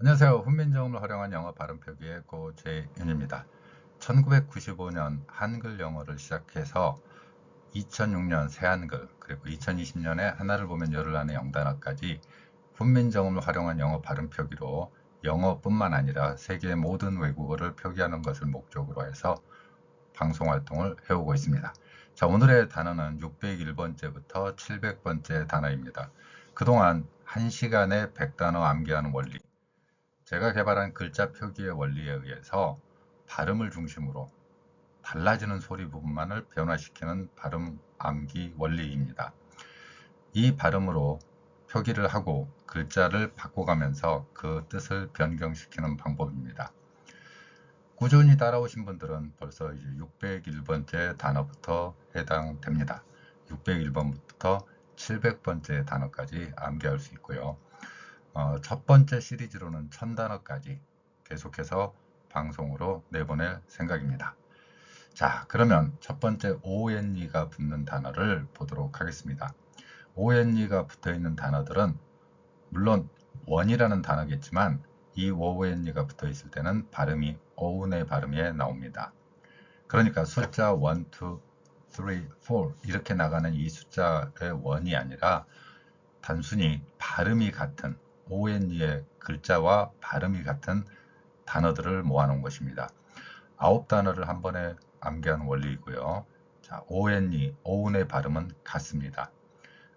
안녕하세요. 훈민정음을 활용한 영어 발음 표기의 고재윤입니다. 1995년 한글 영어를 시작해서 2006년 새한글, 그리고 2020년에 하나를 보면 열을 아는 영단어까지 훈민정음을 활용한 영어 발음 표기로 영어뿐만 아니라 세계의 모든 외국어를 표기하는 것을 목적으로 해서 방송 활동을 해오고 있습니다. 자, 오늘의 단어는 601번째부터 700번째 단어입니다. 그동안 1시간에 100단어 암기하는 원리, 제가 개발한 글자 표기의 원리에 의해서 발음을 중심으로 달라지는 소리 부분만을 변화시키는 발음 암기 원리입니다. 이 발음으로 표기를 하고 글자를 바꿔가면서 그 뜻을 변경시키는 방법입니다. 꾸준히 따라오신 분들은 벌써 이제 601번째 단어부터 해당됩니다. 601번부터 700번째 단어까지 암기할 수 있고요. 첫 번째 시리즈로는 1000단어까지 계속해서 방송으로 내보낼 생각입니다. 자, 그러면 첫 번째 ONE가 붙는 단어를 보도록 하겠습니다. ONE가 붙어 있는 단어들은 물론 원이라는 단어겠지만 이 ONE가 붙어 있을 때는 발음이 어운의 발음에 나옵니다. 그러니까 숫자 1, 2, 3, 4 이렇게 나가는 이 숫자의 원이 아니라 단순히 발음이 같은 ONE의 글자와 발음이 같은 단어들을 모아놓은 것입니다. 9단어를 한 번에 암기하는 원리이고요. 자, ONE, 어운의 발음은 같습니다.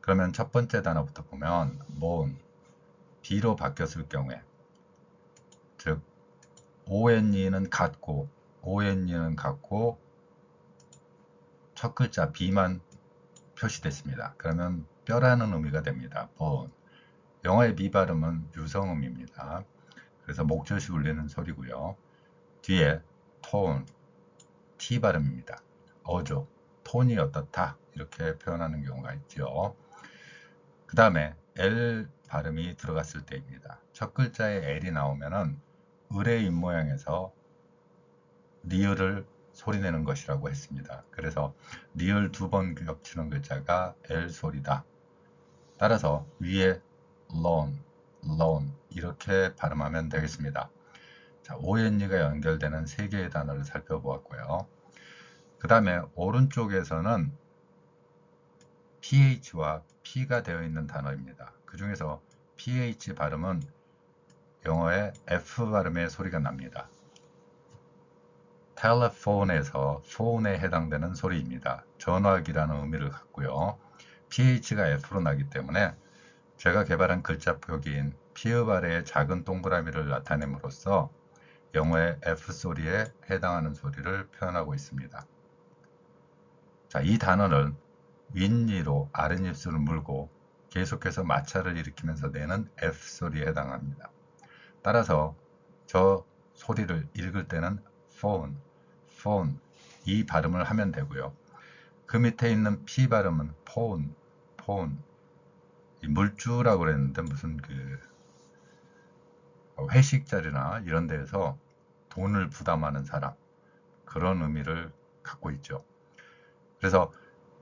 그러면 첫 번째 단어부터 보면 moon, B로 바뀌었을 경우에, 즉 ONE는 같고 첫 글자 B만 표시됐습니다. 그러면 뼈라는 의미가 됩니다. bone. 영어의 B 발음은 유성음입니다. 그래서 목젖이 울리는 소리고요. 뒤에 tone, T 발음입니다. 어조, 톤이 어떻다 이렇게 표현하는 경우가 있죠. 그 다음에 L 발음이 들어갔을 때입니다. 첫 글자에 L이 나오면은 을의 입모양에서 리을을 소리내는 것이라고 했습니다. 그래서 리을 두 번 겹치는 글자가 L 소리다. 따라서 위에 loan 이렇게 발음하면 되겠습니다. 자, ONE가 연결되는 세 개의 단어를 살펴보았고요. 그 다음에 오른쪽에서는 PH와 P가 되어 있는 단어입니다. 그 중에서 PH 발음은 영어의 F 발음의 소리가 납니다. telephone에서 phone에 해당되는 소리입니다. 전화기라는 의미를 갖고요. PH가 F로 나기 때문에 제가 개발한 글자 표기인 피읍 아래의 작은 동그라미를 나타냄으로써 영어의 F 소리에 해당하는 소리를 표현하고 있습니다. 자, 이 단어는 윗니로 아랫입술을 물고 계속해서 마찰을 일으키면서 내는 F 소리에 해당합니다. 따라서 저 소리를 읽을 때는 phone 이 발음을 하면 되고요. 그 밑에 있는 P 발음은 phone 물주라고 그랬는데 무슨 그 회식 자리나 이런 데에서 돈을 부담하는 사람, 그런 의미를 갖고 있죠. 그래서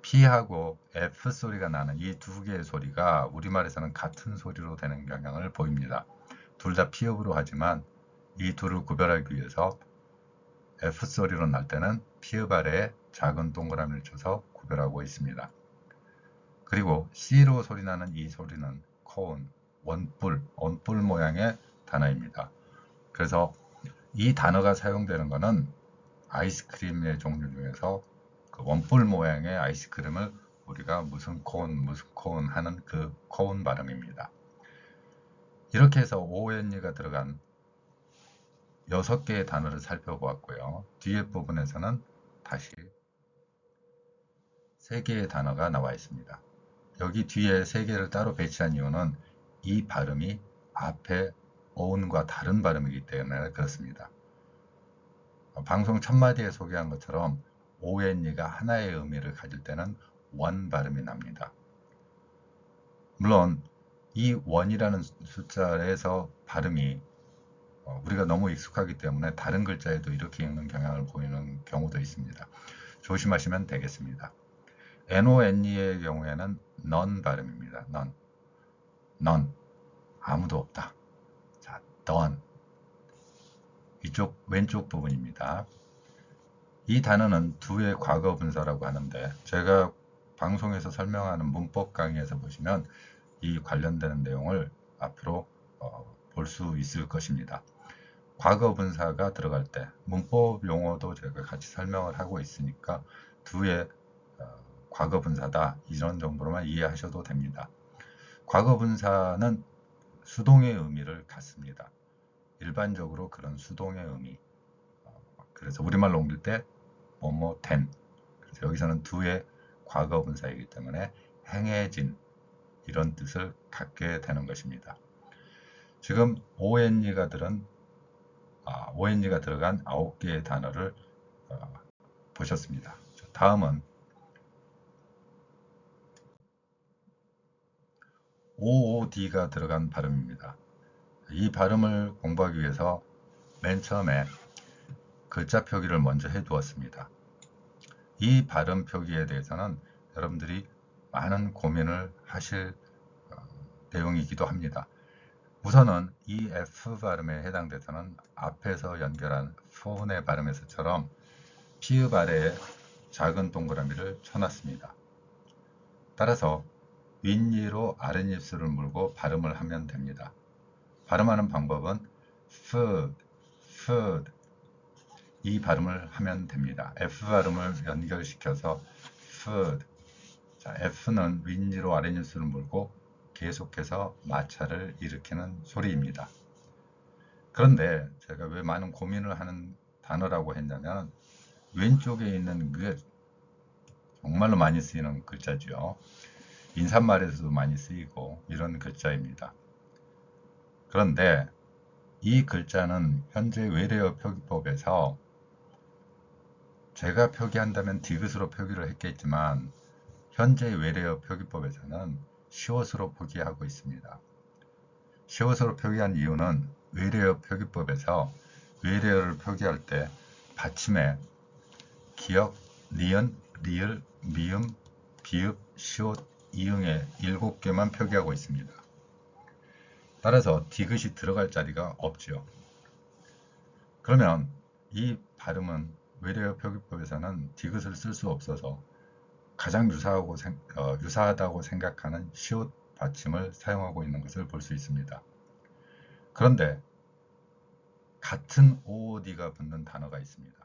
P하고 F 소리가 나는 이 두 개의 소리가 우리말에서는 같은 소리로 되는 경향을 보입니다. 둘 다 피읍으로 하지만 이 둘을 구별하기 위해서 F 소리로 날 때는 피읍 아래에 작은 동그라미를 쳐서 구별하고 있습니다. 그리고 C로 소리 나는 이 소리는 cone, 원뿔 모양의 단어입니다. 그래서 이 단어가 사용되는 것은 아이스크림의 종류 중에서 그 원뿔 모양의 아이스크림을 우리가 무슨 콘 하는 그 콘 발음입니다. 이렇게 해서 ONE가 들어간 6개의 단어를 살펴보았고요. 뒤에 부분에서는 다시 3개의 단어가 나와 있습니다. 여기 뒤에 3개를 따로 배치한 이유는 이 발음이 앞에 어운과 다른 발음이기 때문에 그렇습니다. 방송 첫마디에 소개한 것처럼 ONE가 하나의 의미를 가질 때는 원 발음이 납니다. 물론 이 원이라는 숫자에서 발음이 우리가 너무 익숙하기 때문에 다른 글자에도 이렇게 읽는 경향을 보이는 경우도 있습니다. 조심하시면 되겠습니다. NONE의 경우에는 none 발음입니다. none. 아무도 없다. 자, done. 이쪽 왼쪽 부분입니다. 이 단어는 두의 과거 분사라고 하는데 제가 방송에서 설명하는 문법 강의에서 보시면 이 관련되는 내용을 앞으로 볼 수 있을 것입니다. 과거 분사가 들어갈 때 문법 용어도 제가 같이 설명을 하고 있으니까 두의 과거 분사다 이런 정도로만 이해하셔도 됩니다. 과거 분사는 수동의 의미를 갖습니다. 일반적으로 그런 수동의 의미. 그래서 우리말로 옮길 때 뭐뭐 된. 그래서 여기서는 두의 과거 분사이기 때문에 행해진 이런 뜻을 갖게 되는 것입니다. 지금 ONG가 들어간 9개의 단어를 보셨습니다. 다음은 OOD가 들어간 발음입니다. 이 발음을 공부하기 위해서 맨 처음에 글자 표기를 먼저 해 두었습니다. 이 발음 표기에 대해서는 여러분들이 많은 고민을 하실 내용이기도 합니다. 우선은 이 F 발음에 해당돼서는 앞에서 연결한 폰의 발음에서처럼 피읍 아래에 작은 동그라미를 쳐놨습니다. 따라서 윗니로 아랫입술을 물고 발음을 하면 됩니다. 발음하는 방법은 food, food 이 발음을 하면 됩니다. F 발음을 연결시켜서 food. 자, F는 윗니로 아랫입술을 물고 계속해서 마찰을 일으키는 소리입니다. 그런데 제가 왜 많은 고민을 하는 단어라고 했냐면 왼쪽에 있는 그 정말로 많이 쓰이는 글자죠. 인사말에서도 많이 쓰이고 이런 글자입니다. 그런데 이 글자는 현재 외래어 표기법에서 제가 표기한다면 디귿으로 표기를 했겠지만 현재 외래어 표기법에서는 시옷으로 표기하고 있습니다. 시옷으로 표기한 이유는 외래어 표기법에서 외래어를 표기할 때 받침에 기역, 니은, 리을, 미음, 비읍, 시옷, 이응의 7개만 표기하고 있습니다. 따라서 디귿이 들어갈 자리가 없죠. 그러면 이 발음은 외래어 표기법에서는 디귿을 쓸 수 없어서 가장 유사하다고 생각하는 시옷 받침을 사용하고 있는 것을 볼 수 있습니다. 그런데 같은 OOD가 붙는 단어가 있습니다.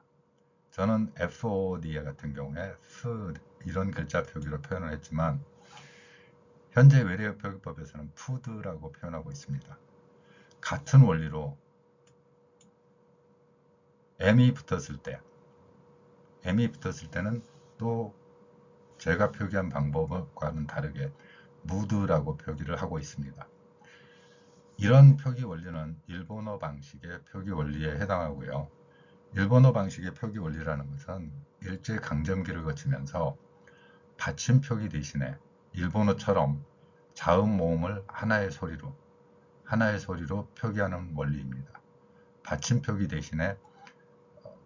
저는 FOOD 같은 경우에 food 이런 글자 표기로 표현을 했지만 현재 외래어 표기법에서는 food라고 표현하고 있습니다. 같은 원리로 M이 붙었을 때는 또 제가 표기한 방법과는 다르게 mood라고 표기를 하고 있습니다. 이런 표기 원리는 일본어 방식의 표기 원리에 해당하고요. 일본어 방식의 표기 원리라는 것은 일제강점기를 거치면서 받침 표기 대신에 일본어처럼 자음 모음을 하나의 소리로 표기하는 원리입니다. 받침 표기 대신에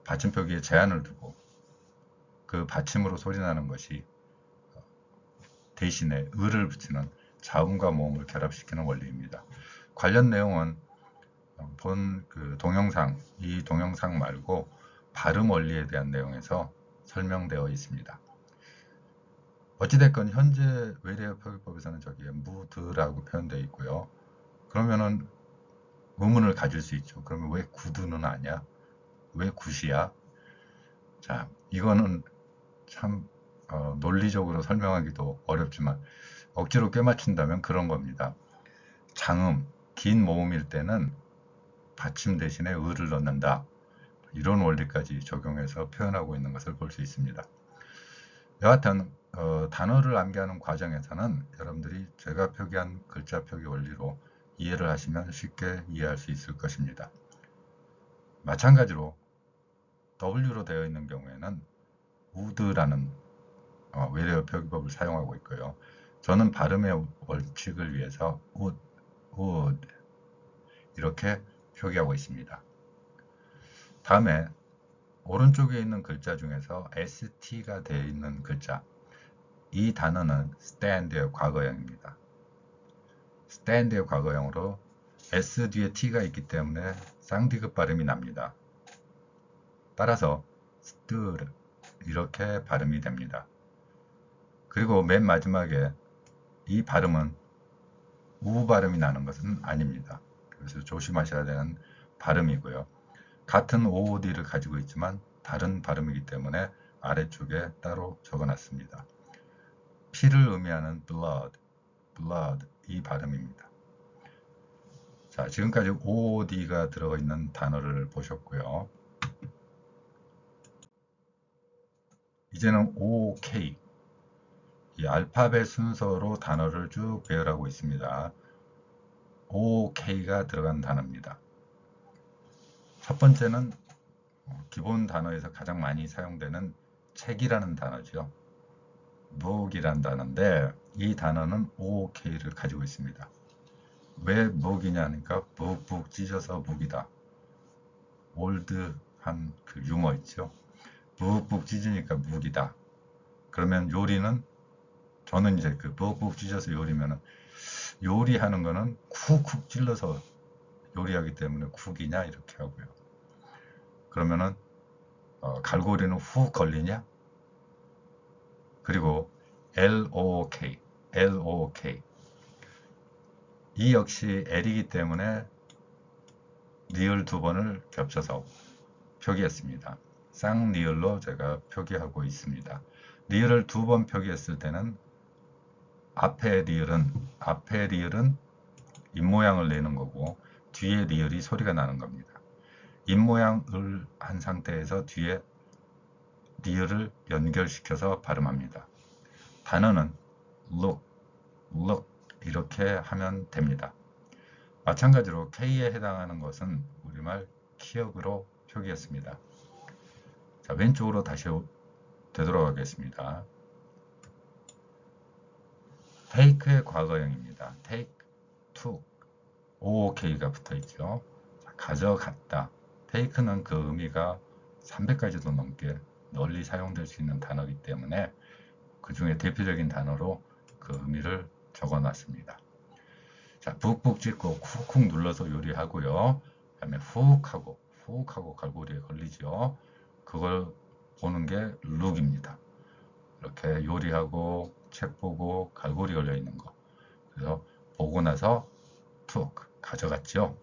받침 표기에 제한을 두고 그 받침으로 소리나는 것이 대신에 을을 붙이는 자음과 모음을 결합시키는 원리입니다. 관련 내용은 본 이 동영상 말고 발음 원리에 대한 내용에서 설명되어 있습니다. 어찌됐건 현재 외래어 표기법에서는 저기에 무드라고 표현되어 있고요. 그러면은 의문을 가질 수 있죠. 그러면 왜 구두는 아니야? 왜 굿이야? 자, 이거는 참 논리적으로 설명하기도 어렵지만 억지로 꿰맞춘다면 그런 겁니다. 장음, 긴 모음일 때는 받침 대신에 을을 넣는다. 이런 원리까지 적용해서 표현하고 있는 것을 볼 수 있습니다. 여하튼 단어를 암기하는 과정에서는 여러분들이 제가 표기한 글자 표기 원리로 이해를 하시면 쉽게 이해할 수 있을 것입니다. 마찬가지로 W로 되어 있는 경우에는 would라는 외래어 표기법을 사용하고 있고요. 저는 발음의 원칙을 위해서 would 이렇게 표기하고 있습니다. 다음에 오른쪽에 있는 글자 중에서 ST가 되어 있는 글자, 이 단어는 stand의 과거형입니다. stand의 과거형으로 S 뒤에 T가 있기 때문에 쌍디귿 발음이 납니다. 따라서 스뜨르 이렇게 발음이 됩니다. 그리고 맨 마지막에 이 발음은 우 발음이 나는 것은 아닙니다. 그래서 조심하셔야 되는 발음이고요. 같은 OOD를 가지고 있지만 다른 발음이기 때문에 아래쪽에 따로 적어놨습니다. 피를 의미하는 blood 이 발음입니다. 자, 지금까지 OOD가 들어가 있는 단어를 보셨고요. 이제는 OK 이 알파벳 순서로 단어를 쭉 배열하고 있습니다. OK가 들어간 단어입니다. 첫 번째는 기본 단어에서 가장 많이 사용되는 책이라는 단어죠. book이라는 단어인데 이 단어는 OK를 가지고 있습니다. 왜 book이냐 하니까 북북 찢어서 북이다. 올드한 그 유머 있죠. 북북 찢으니까 북이다. 그러면 요리는 저는 이제 그 북북 찢어서 요리면은 요리하는 거는 쿡쿡 찔러서 요리하기 때문에 쿡이냐 이렇게 하고요. 그러면은 갈고리는 훅 걸리냐? 그리고 LOOK 이 역시 L이기 때문에 리을 두 번을 겹쳐서 표기했습니다. 쌍리을로 제가 표기하고 있습니다. 리을을 두 번 표기했을 때는 앞에 리을은 입모양을 내는 거고 뒤에 리을이 소리가 나는 겁니다. 입모양을 한 상태에서 뒤에 리을을 연결시켜서 발음합니다. 단어는 look 이렇게 하면 됩니다. 마찬가지로 K에 해당하는 것은 우리말 키역으로 표기했습니다. 자, 왼쪽으로 다시 되돌아가겠습니다. take의 과거형입니다. take, took, OOK가 붙어 있죠. 자, 가져갔다. take는 그 의미가 300가지도 넘게 널리 사용될 수 있는 단어이기 때문에 그 중에 대표적인 단어로 그 의미를 적어 놨습니다. 자, 북북 찢고 쿡쿡 눌러서 요리하고요. 그 다음에 훅 하고 갈고리에 걸리죠. 그걸 보는 게 룩입니다. 이렇게 요리하고 책 보고 갈고리 걸려 있는 거. 그래서 보고 나서 툭 가져갔죠.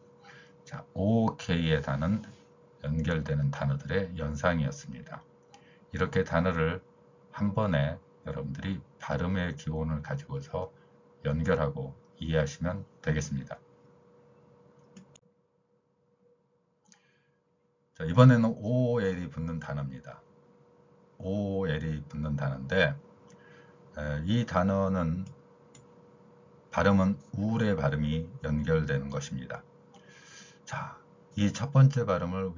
자, OK의 단은 연결되는 단어들의 연상이었습니다. 이렇게 단어를 한 번에 여러분들이 발음의 기본을 가지고서 연결하고 이해하시면 되겠습니다. 자, 이번에는 OOL이 붙는 단어입니다. OOL이 붙는 단어인데 이 단어는 발음은 우울의 발음이 연결되는 것입니다. 자, 이 첫 번째 발음을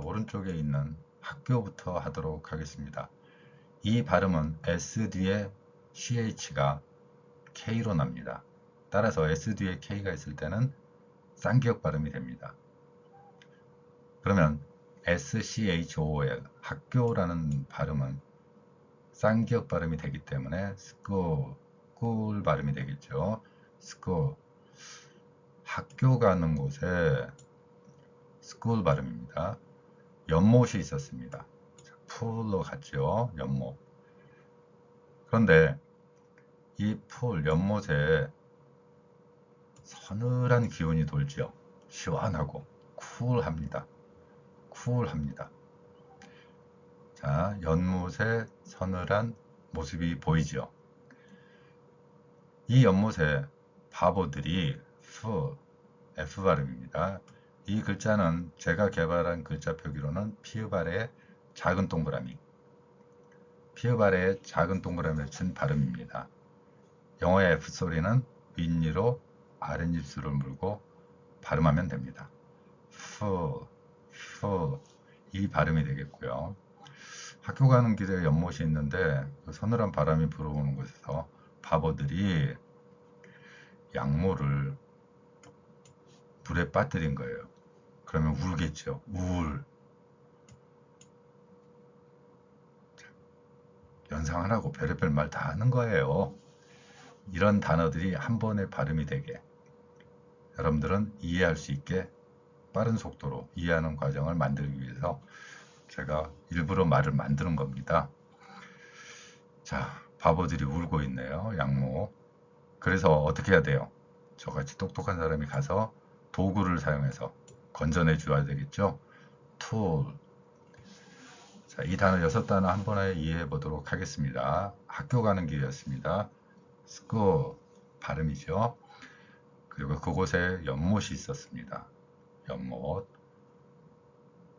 오른쪽에 있는 학교부터 하도록 하겠습니다. 이 발음은 S 뒤에 CH가 K로 납니다. 따라서 S 뒤에 K가 있을 때는 쌍기역 발음이 됩니다. 그러면 SCHOL 학교라는 발음은 쌍기역 발음이 되기 때문에 school 발음이 되겠죠. school 학교 가는 곳에 school 발음입니다. 연못이 있었습니다. 풀로 갔죠. 연못. 그런데 이 연못에 서늘한 기운이 돌죠. 시원하고 쿨합니다. 자, 연못에 서늘한 모습이 보이죠. 이 연못에 바보들이 F 발음입니다. 이 글자는 제가 개발한 글자 표기로는 피읍 아래에 작은 동그라미, 피읍 아래에 작은 동그라미를 친 발음입니다. 영어의 F 소리는 윗니로 아랫입술을 물고 발음하면 됩니다. 이 발음이 되겠고요. 학교 가는 길에 연못이 있는데 그 서늘한 바람이 불어오는 곳에서 바보들이 양모를 물에 빠뜨린 거예요. 그러면 울겠죠. 연상하라고 별의별 말 다 하는 거예요. 이런 단어들이 한 번에 발음이 되게 여러분들은 이해할 수 있게 빠른 속도로 이해하는 과정을 만들기 위해서 제가 일부러 말을 만드는 겁니다. 자, 바보들이 울고 있네요. 양모. 그래서 어떻게 해야 돼요? 저같이 똑똑한 사람이 가서 도구를 사용해서 건져내 줘야 되겠죠? 툴. 자, 이 단어 6단어 한 번에 이해해 보도록 하겠습니다. 학교 가는 길이었습니다. school 발음이죠. 그리고 그곳에 연못이 있었습니다. 연못.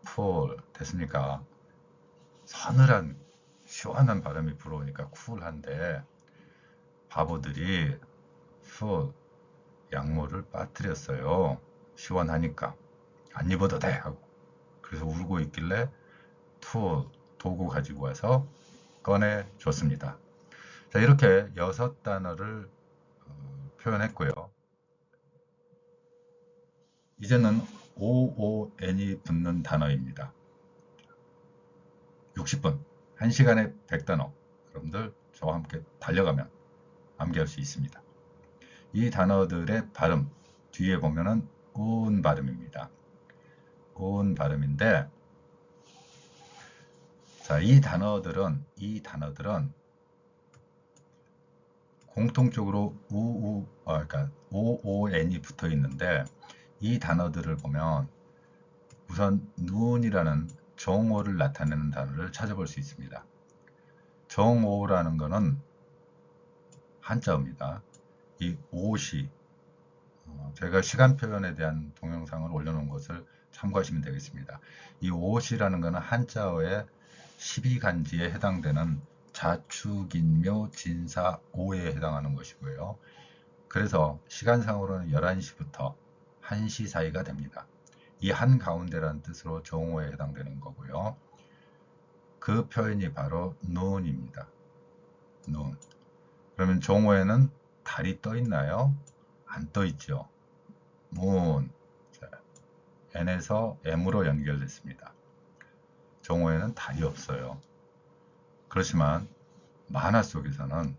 pool 됐습니까? 서늘한 시원한 바람이 불어오니까 쿨한데 바보들이 full 양모를 빠뜨렸어요. 시원하니까 안 입어도 돼 하고. 그래서 울고 있길래 tool 도구 가지고 와서 꺼내 줬습니다. 자, 이렇게 6단어를 표현했고요. 이제는 OON이 붙는 단어입니다. 60분, 1시간에 100단어. 여러분들 저와 함께 달려가면 암기할 수 있습니다. 이 단어들의 발음, 뒤에 보면은 운 발음입니다. 운 발음인데, 자, 이 단어들은 공통적으로 그러니까 OON이 붙어 있는데, 이 단어들을 보면 우선 눈이라는 정오를 나타내는 단어를 찾아볼 수 있습니다. 정오라는 것은 한자어입니다. 이 오시, 제가 시간 표현에 대한 동영상을 올려놓은 것을 참고하시면 되겠습니다. 이 오시라는 것은 한자어의 12간지에 해당되는 자축인묘 진사 오에 해당하는 것이고요. 그래서 시간상으로는 11시부터 1시 사이가 됩니다. 이 한가운데라는 뜻으로 정오에 해당되는 거고요. 그 표현이 바로 눈입니다. 눈. 그러면 정오에는 달이 떠 있나요? 안 떠 있죠. moon. n에서 m으로 연결됐습니다. 정오에는 달이 없어요. 그렇지만 만화 속에서는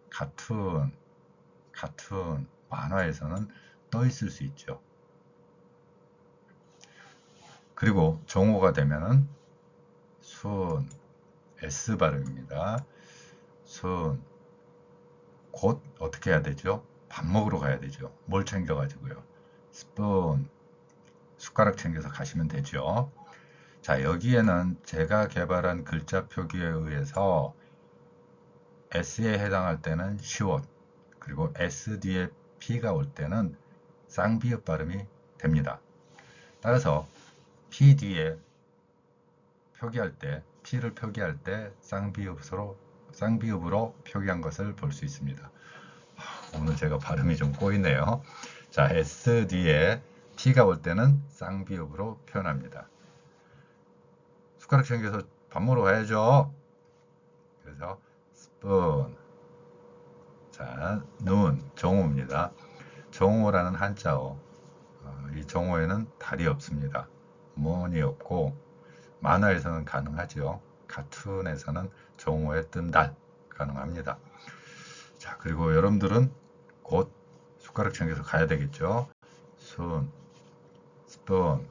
카툰, 만화에서는 떠 있을 수 있죠. 그리고 정오가 되면은 순, S 발음입니다. 순, 곧 어떻게 해야 되죠? 밥 먹으러 가야 되죠. 뭘 챙겨가지고요. 스푼, 숟가락 챙겨서 가시면 되죠. 자, 여기에는 제가 개발한 글자 표기에 의해서 S에 해당할 때는 시옷, 그리고 S 뒤에 P가 올 때는 쌍비읍 발음이 됩니다. 따라서 P 뒤에 표기할 때, P를 표기할 때 쌍비읍으로 표기한 것을 볼 수 있습니다. 오늘 제가 발음이 좀 꼬이네요. 자, S 뒤에 P가 올 때는 쌍비읍으로 표현합니다. 숟가락 챙겨서 밥 먹으러 가야죠. 그래서 스푼. 자, 눈, 정오입니다. 정오라는 한자어. 이 정오에는 달이 없습니다. 문이 없고 만화에서는 가능하죠. 카툰에서는 정오에 뜬 달 가능합니다. 자, 그리고 여러분들은 곧 숟가락 챙겨서 가야 되겠죠. 순, 스푼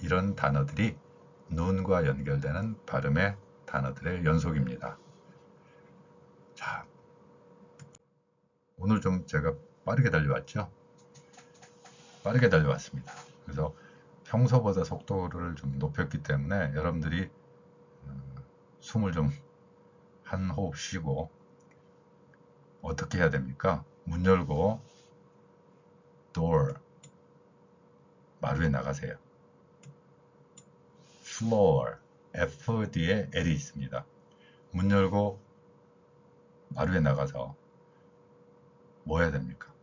이런 단어들이 눈과 연결되는 발음의 단어들의 연속입니다. 자, 오늘 좀 제가 빠르게 달려왔죠? 빠르게 달려왔습니다. 그래서 평소보다 속도를 좀 높였기 때문에 여러분들이 숨을 좀 한 호흡 쉬고 어떻게 해야 됩니까? 문 열고 door 마루에 나가세요. floor F 뒤에 L이 있습니다. 문 열고 마루에 나가서 뭐 해야 됩니까?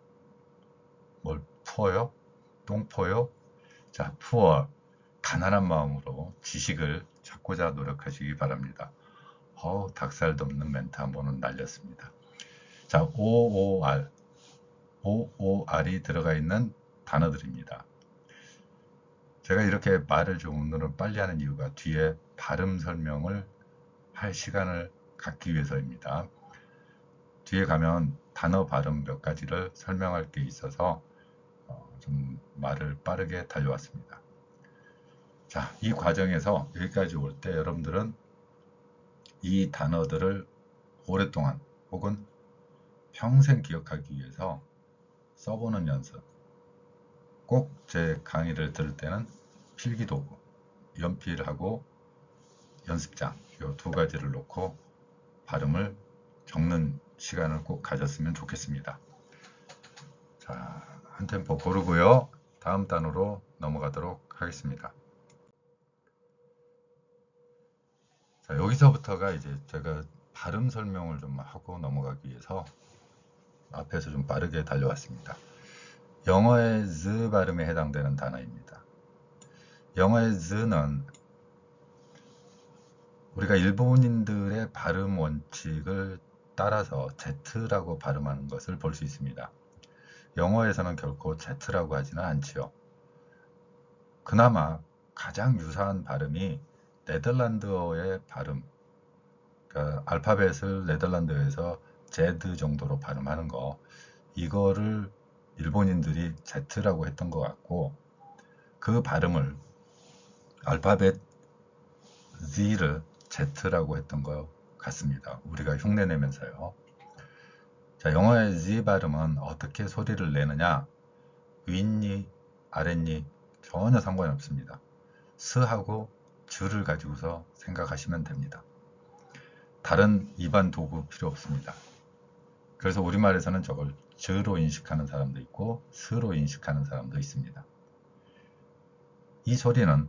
뭘 퍼요? 똥 퍼요? 자, poor 가난한 마음으로 지식을 찾고자 노력하시기 바랍니다. 닭살도 없는 멘트 한 번은 날렸습니다. 자, OOR이 들어가 있는 단어들입니다. 제가 이렇게 말을 좀 오늘은 빨리 하는 이유가 뒤에 발음 설명을 할 시간을 갖기 위해서입니다. 뒤에 가면 단어 발음 몇 가지를 설명할 게 있어서 좀 말을 빠르게 달려왔습니다. 자, 이 과정에서 여기까지 올 때 여러분들은 이 단어들을 오랫동안 혹은 평생 기억하기 위해서 써보는 연습, 꼭 제 강의를 들을 때는 필기도구, 연필하고 연습장 이 두 가지를 놓고 발음을 적는 시간을 꼭 가졌으면 좋겠습니다. 자, 한 템포 고르고요. 다음 단어로 넘어가도록 하겠습니다. 자, 여기서부터가 이제 제가 발음 설명을 좀 하고 넘어가기 위해서 앞에서 좀 빠르게 달려왔습니다. 영어의 z 발음에 해당되는 단어입니다. 영어의 z는 우리가 일본인들의 발음 원칙을 따라서 Z라고 발음하는 것을 볼 수 있습니다. 영어에서는 결코 Z라고 하지는 않지요. 그나마 가장 유사한 발음이 네덜란드어의 발음, 그러니까 알파벳을 네덜란드어에서 Z 정도로 발음하는 거, 이거를 일본인들이 Z라고 했던 것 같고, 그 발음을 알파벳 Z를 Z라고 했던 것 같습니다. 우리가 흉내내면서요. 자, 영어의 Z 발음은 어떻게 소리를 내느냐? 윗니, 아랫니 전혀 상관이 없습니다. 스하고 즈를 가지고서 생각하시면 됩니다. 다른 입안 도구 필요 없습니다. 그래서 우리말에서는 저걸 즈로 인식하는 사람도 있고 스로 인식하는 사람도 있습니다. 이 소리는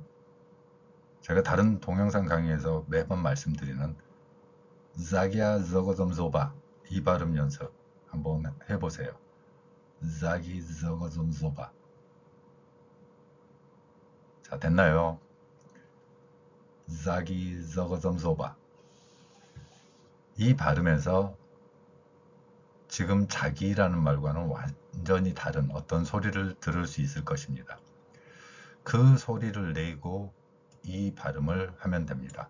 제가 다른 동영상 강의에서 매번 말씀드리는 자기야 저거 좀 줘봐, 이 발음 연습 한번 해보세요. 자기 저거 좀 줘봐. 자, 됐나요? 자기 저거 좀 줘봐. 이 발음에서 지금 자기라는 말과는 완전히 다른 어떤 소리를 들을 수 있을 것입니다. 그 소리를 내고 이 발음을 하면 됩니다.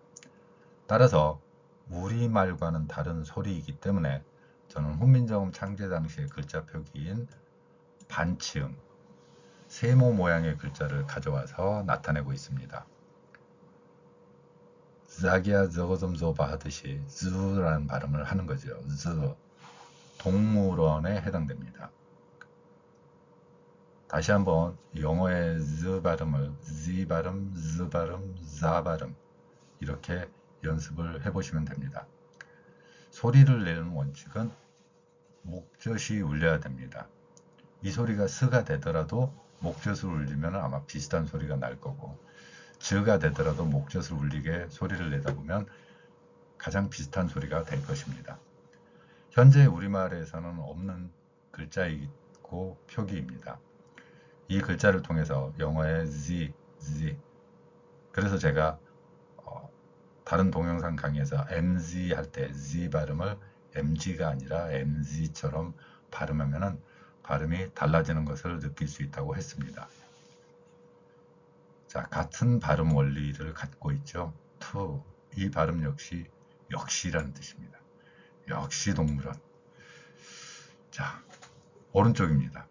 따라서 우리말과는 다른 소리이기 때문에 저는 훈민정음 창제 당시의 글자 표기인 반치음, 세모 모양의 글자를 가져와서 나타내고 있습니다. 자기야 저거 좀 줘봐 하듯이 즈라는 발음을 하는 거죠. 즈, 동물원에 해당됩니다. 다시 한번 영어의 z 발음을 z 발음, z 발음, za 발음 이렇게 연습을 해보시면 됩니다. 소리를 내는 원칙은 목젖이 울려야 됩니다. 이 소리가 스가 되더라도 목젖을 울리면 아마 비슷한 소리가 날 거고, 즈가 되더라도 목젖을 울리게 소리를 내다 보면 가장 비슷한 소리가 될 것입니다. 현재 우리말에서는 없는 글자이고 표기입니다. 이 글자를 통해서 영어의 Z, 그래서 제가 다른 동영상 강의에서 MZ 할 때 Z 발음을 MG가 아니라 MZ처럼 발음하면 발음이 달라지는 것을 느낄 수 있다고 했습니다. 자, 같은 발음 원리를 갖고 있죠. to, 이 발음 역시라는 뜻입니다. 역시 동물원. 자, 오른쪽입니다.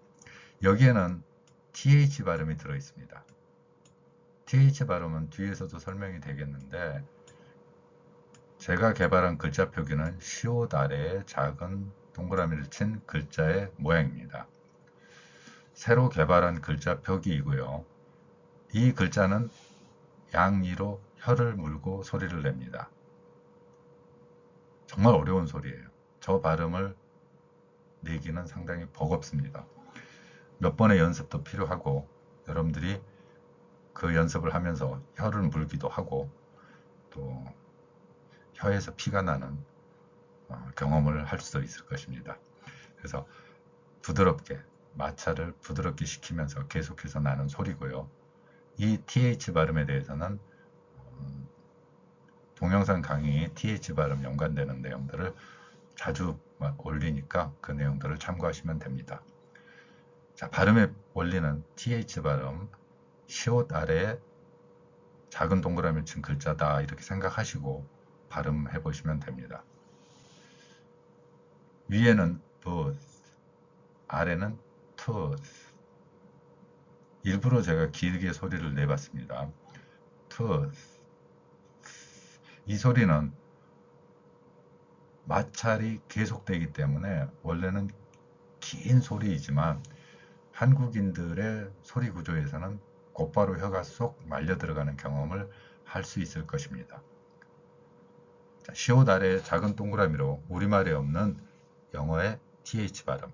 여기에는 th 발음이 들어 있습니다. th 발음은 뒤에서도 설명이 되겠는데, 제가 개발한 글자 표기는 시옷 아래에 작은 동그라미를 친 글자의 모양입니다. 새로 개발한 글자 표기이고요. 이 글자는 양니로 혀를 물고 소리를 냅니다. 정말 어려운 소리예요. 저 발음을 내기는 상당히 버겁습니다. 몇 번의 연습도 필요하고, 여러분들이 그 연습을 하면서 혀를 물기도 하고 또 혀에서 피가 나는 경험을 할 수도 있을 것입니다. 그래서 부드럽게, 마찰을 부드럽게 시키면서 계속해서 나는 소리고요. 이 th 발음에 대해서는 동영상 강의 th 발음 연관되는 내용들을 자주 올리니까 그 내용들을 참고하시면 됩니다. 자, 발음의 원리는 th 발음, 시옷 아래에 작은 동그라미를 친 글자다 이렇게 생각하시고 발음해 보시면 됩니다. 위에는 birth, 아래는 tooth. 일부러 제가 길게 소리를 내봤습니다. tooth. 이 소리는 마찰이 계속되기 때문에 원래는 긴 소리이지만 한국인들의 소리 구조에서는 곧바로 혀가 쏙 말려 들어가는 경험을 할 수 있을 것입니다. 시옷 아래의 작은 동그라미로 우리말에 없는 영어의 th 발음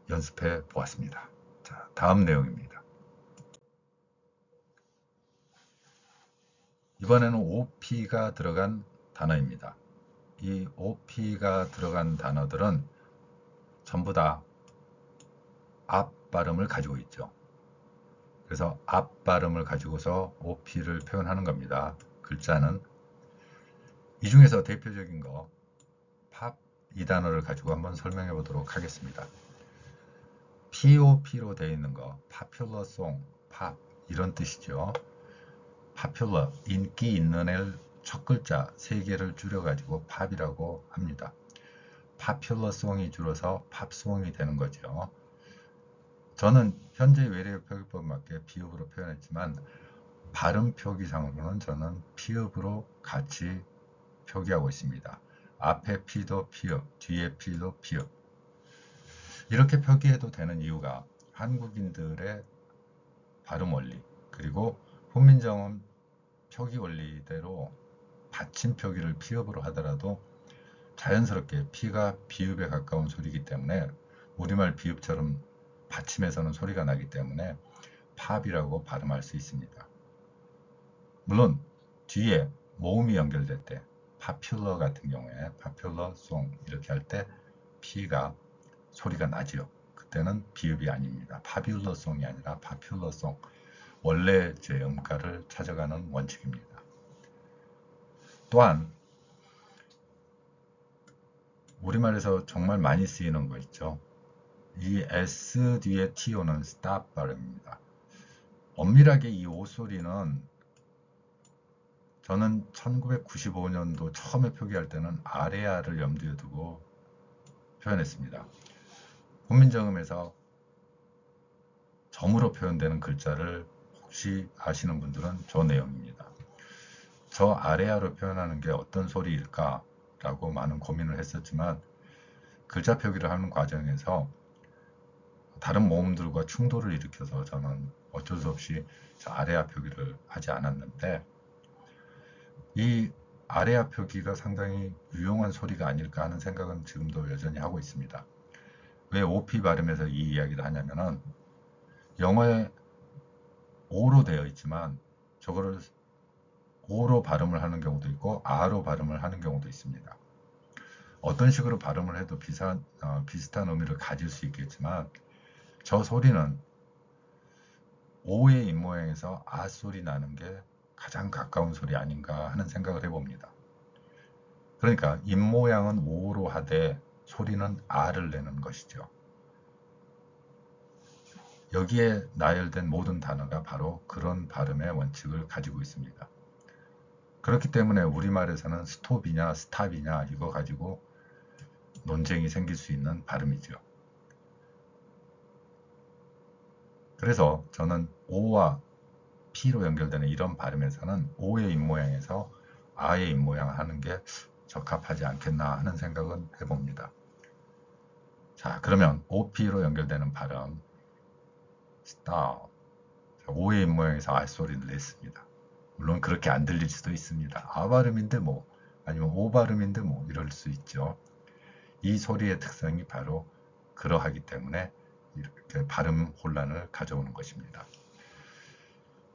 연습해 보았습니다. 자, 다음 내용입니다. 이번에는 OP가 들어간 단어입니다. 이 OP가 들어간 단어들은 전부 다 앞 발음을 가지고 있죠. 그래서 앞 발음을 가지고서 OP를 표현하는 겁니다. 글자는 이 중에서 대표적인 거 팝 이 단어를 가지고 한번 설명해 보도록 하겠습니다. POP로 되어 있는 거 popular song, 팝 이런 뜻이죠. popular, 인기 있는 애 첫 글자 3개를 줄여가지고 팝이라고 합니다. popular song이 줄어서 팝송이 되는 거죠. 저는 현재 외래어 표기법 맞게 비읍으로 표현했지만 발음 표기상으로는 저는 피읍으로 같이 표기하고 있습니다. 앞에 P도 피읍, 뒤에 P도 피읍. 이렇게 표기해도 되는 이유가 한국인들의 발음 원리 그리고 훈민정음 표기 원리대로 받침 표기를 피읍으로 하더라도 자연스럽게 P가 비읍에 가까운 소리이기 때문에 우리말 비읍처럼 받침에서는 소리가 나기 때문에 팝이라고 발음할 수 있습니다. 물론 뒤에 모음이 연결될 때 popular 같은 경우에 popular song 이렇게 할 때 P가 소리가 나지요. 그때는 비읍이 아닙니다. popular song이 아니라 popular song. 원래 제 음가를 찾아가는 원칙입니다. 또한 우리말에서 정말 많이 쓰이는 거 있죠. 이 S 뒤에 TO는 stop 발음입니다. 엄밀하게 이 O 소리는 저는 1995년도 처음에 표기할 때는 아레아를 염두에 두고 표현했습니다. 훈민정음에서 점으로 표현되는 글자를 혹시 아시는 분들은 저 내용입니다. 저 아레아로 표현하는 게 어떤 소리일까? 라고 많은 고민을 했었지만 글자 표기를 하는 과정에서 다른 모음들과 충돌을 일으켜서 저는 어쩔 수 없이 저 아레아 표기를 하지 않았는데 이 아레아 표기가 상당히 유용한 소리가 아닐까 하는 생각은 지금도 여전히 하고 있습니다. 왜 OP 발음에서 이 이야기를 하냐면은 영어에 O로 되어 있지만 저거를 O로 발음을 하는 경우도 있고 R로 발음을 하는 경우도 있습니다. 어떤 식으로 발음을 해도 비슷한 의미를 가질 수 있겠지만 저 소리는 O의 입모양에서 아 소리 나는 게 가장 가까운 소리 아닌가 하는 생각을 해봅니다. 그러니까 입모양은 O로 하되 소리는 R을 내는 것이죠. 여기에 나열된 모든 단어가 바로 그런 발음의 원칙을 가지고 있습니다. 그렇기 때문에 우리말에서는 스톱이냐 스탑이냐 이거 가지고 논쟁이 생길 수 있는 발음이죠. 그래서 저는 O와 P로 연결되는 이런 발음에서는 O의 입모양에서 R의 입모양을 하는 게 적합하지 않겠나 하는 생각은 해봅니다. 자, 그러면 OP로 연결되는 발음 stop. O의 입모양에서 R 소리를 냈습니다. 물론 그렇게 안 들릴 수도 있습니다. 아 발음인데 뭐 아니면 오 발음인데 뭐 이럴 수 있죠. 이 소리의 특성이 바로 그러하기 때문에 이렇게 발음 혼란을 가져오는 것입니다.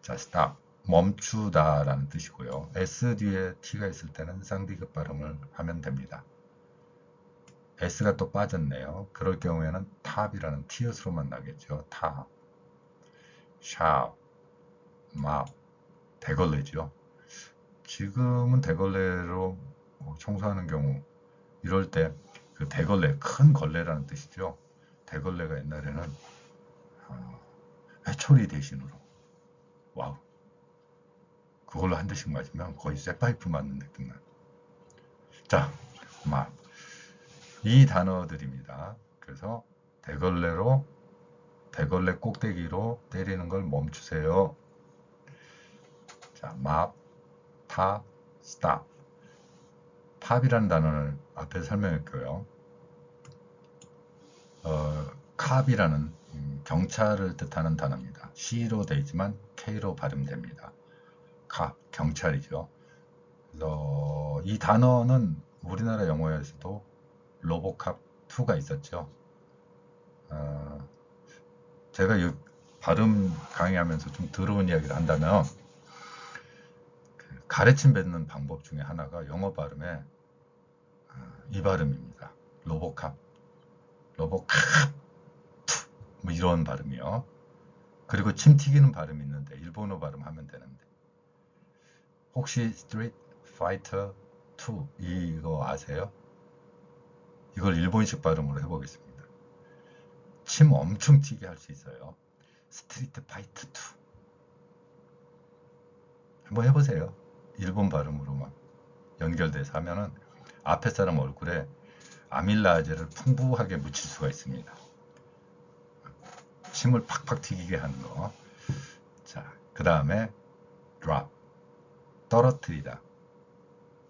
자, stop. 멈추다 라는 뜻이고요. S 뒤에 T가 있을 때는 쌍디귿 발음을 하면 됩니다. S가 또 빠졌네요. 그럴 경우에는 탑이라는 티읕으로만 나겠죠. 탑. 샵. 막. 대걸레죠. 지금은 대걸레로 청소하는 경우 이럴 때 그 대걸레, 큰 걸레라는 뜻이죠. 대걸레가 옛날에는 회초리 대신으로 와우 그걸로 한 대씩 맞으면 거의 쇠파이프 맞는 느낌 나요. 자, 막 이 단어들입니다. 그래서 대걸레로 대걸레 꼭대기로 때리는 걸 멈추세요. 자, mop, top, stop. 탑이라는 단어를 앞에 설명했고요. 캅이라는 경찰을 뜻하는 단어입니다. C로 되어 있지만 K로 발음됩니다. 캅, 경찰이죠. 그래서 이 단어는 우리나라 영어에서도 로보캅2가 있었죠. 제가 이 발음 강의하면서 좀 더러운 이야기를 한다면 가르침 뱉는 방법 중에 하나가 영어 발음에 이 발음입니다. 로보캅, 로보캅, 뭐 이런 발음이요. 그리고 침 튀기는 발음이 있는데 일본어 발음하면 되는데 혹시 스트리트 파이터 2 이거 아세요? 이걸 일본식 발음으로 해보겠습니다. 침 엄청 튀게 할 수 있어요. 스트리트 파이터 2 한번 해보세요. 일본 발음으로만 연결돼서 하면은 앞에 사람 얼굴에 아밀라제를 풍부하게 묻힐 수가 있습니다. 침을 팍팍 튀기게 하는 거. 자, 그 다음에 drop, 떨어뜨리다.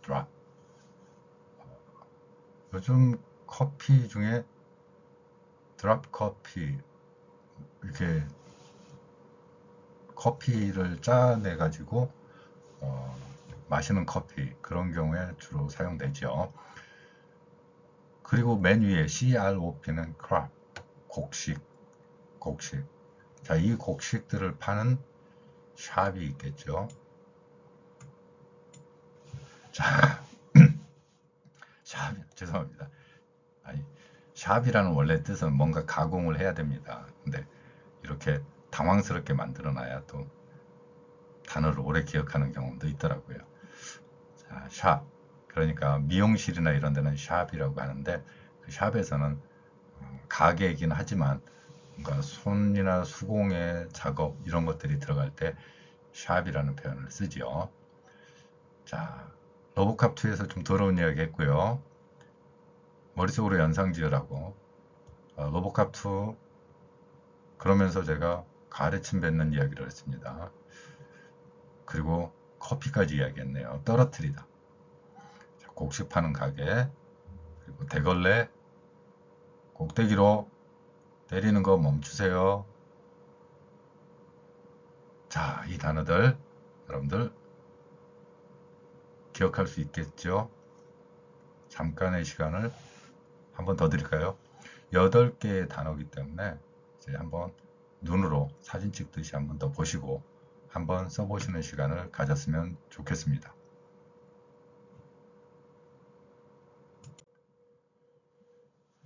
drop. 요즘 커피 중에 드랍 커피, 이렇게 커피를 짜내 가지고 마시는 커피, 그런 경우에 주로 사용되죠. 그리고 맨 위에 CROP는 crop, 곡식. 자, 이 곡식들을 파는 샵이 있겠죠. 자, 샵, 죄송합니다. 아니, 샵이라는 원래 뜻은 뭔가 가공을 해야 됩니다. 근데 이렇게 당황스럽게 만들어놔야 또 단어를 오래 기억하는 경험도 있더라고요. 자, 샵. 그러니까 미용실이나 이런 데는 샵이라고 하는데 그 샵에서는 가게이긴 하지만 뭔가 손이나 수공예 작업 이런 것들이 들어갈 때 샵이라는 표현을 쓰죠. 자, 로보캅2에서 좀 더러운 이야기 했고요. 머릿속으로 연상 지으라고 로보캅2 그러면서 제가 가래침 뱉는 이야기를 했습니다. 그리고 커피까지 이야기했네요. 떨어뜨리다. 자, 곡식 파는 가게, 그리고 대걸레 꼭대기로 때리는 거 멈추세요. 자, 이 단어들 여러분들 기억할 수 있겠죠? 잠깐의 시간을 한번 더 드릴까요? 8개의 단어이기 때문에 이제 한번 눈으로 사진 찍듯이 한번 더 보시고 한번 써보시는 시간을 가졌으면 좋겠습니다.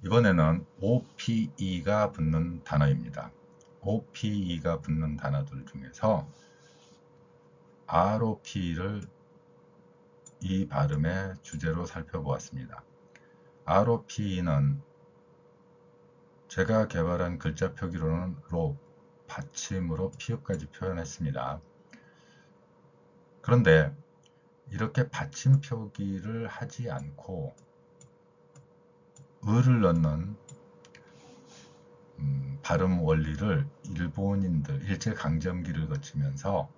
이번에는 OPE가 붙는 단어입니다. OPE가 붙는 단어들 중에서 ROP를 이 발음의 주제로 살펴보았습니다. ROP는 제가 개발한 글자 표기로는 로, 받침으로 피읍까지 표현했습니다. 그런데 이렇게 받침 표기를 하지 않고 을을 넣는 발음 원리를 일본인들 일제강점기를 거치면서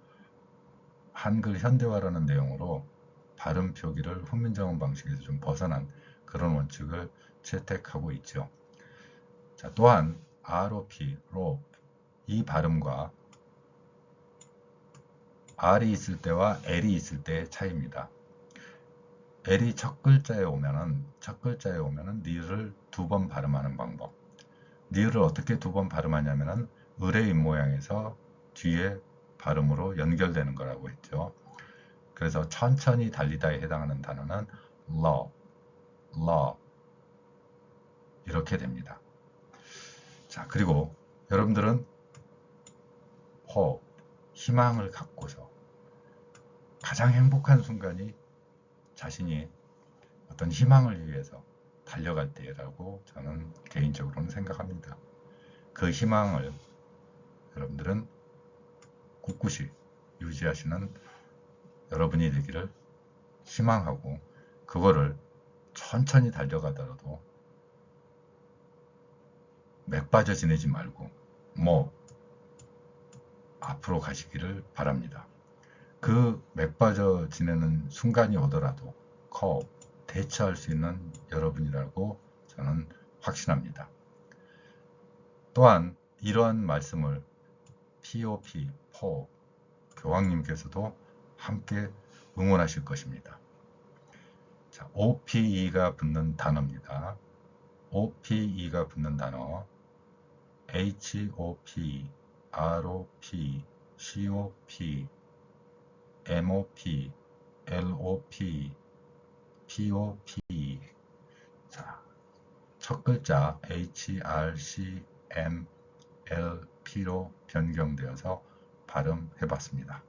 한글 현대화라는 내용으로 발음 표기를 훈민정음 방식에서 좀 벗어난 그런 원칙을 채택하고 있죠. 자, 또한 ROP, 로, 이 발음과 R이 있을 때와 L이 있을 때의 차이입니다. L이 첫 글자에 오면은 니을 두 번 발음하는 방법. 니을을 어떻게 두 번 발음하냐면은 을의 입모양에서 뒤에 발음으로 연결되는 거라고 했죠. 그래서 천천히 달리다에 해당하는 단어는 law, 이렇게 됩니다. 자, 그리고 여러분들은 hope, 희망을 갖고서 가장 행복한 순간이 자신이 어떤 희망을 위해서 달려갈 때라고 저는 개인적으로는 생각합니다. 그 희망을 여러분들은 꿋꿋이 유지하시는 여러분이 되기를 희망하고, 그거를 천천히 달려가더라도 맥 빠져 지내지 말고 뭐 앞으로 가시기를 바랍니다. 그 맥빠져 지내는 순간이 오더라도 대처할 수 있는 여러분이라고 저는 확신합니다. 또한 이러한 말씀을 POP, 교황님께서도 함께 응원하실 것입니다. 자, OPE가 붙는 단어입니다. OPE가 붙는 단어 HOP, ROP, COP, MOP, LOP, POP. 자, 첫 글자 HRCMLP로 변경되어서 발음해봤습니다.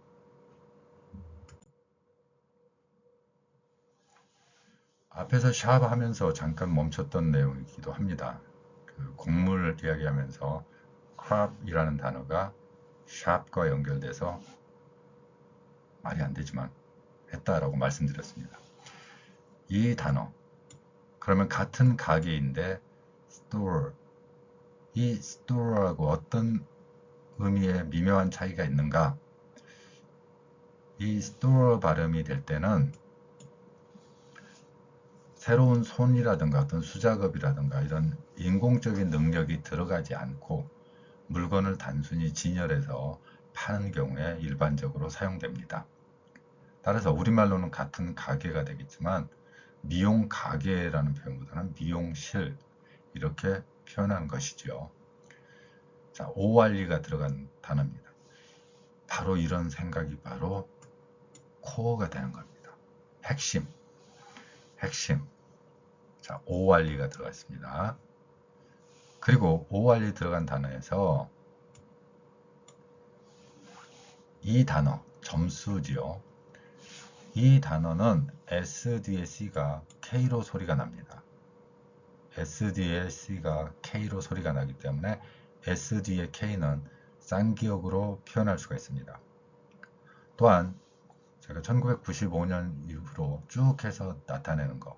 앞에서 샵 하면서 잠깐 멈췄던 내용이기도 합니다. 그 곡물 이야기하면서 crop이라는 단어가 샵과 연결돼서 말이 안 되지만 했다라고 말씀드렸습니다. 이 단어, 그러면 같은 가게인데 store, 이 store하고 어떤 의미의 미묘한 차이가 있는가? 이 store 발음이 될 때는 새로운 손이라든가 어떤 수작업이라든가 이런 인공적인 능력이 들어가지 않고 물건을 단순히 진열해서 파는 경우에 일반적으로 사용됩니다. 따라서 우리말로는 같은 가게가 되겠지만 미용 가게라는 표현보다는 미용실 이렇게 표현한 것이죠. 자, ORE가 들어간 단어입니다. 바로 이런 생각이 바로 코어가 되는 겁니다. 핵심. 자, ORE가 들어갔습니다. 그리고 ORE 들어간 단어에서 이 단어, 점수지요. 이 단어는 S 뒤에 C가 K로 소리가 납니다. S 뒤에 C가 K로 소리가 나기 때문에 S 뒤에 K는 쌍기역으로 표현할 수가 있습니다. 또한 제가 1995년 이후로 쭉 해서 나타내는 것,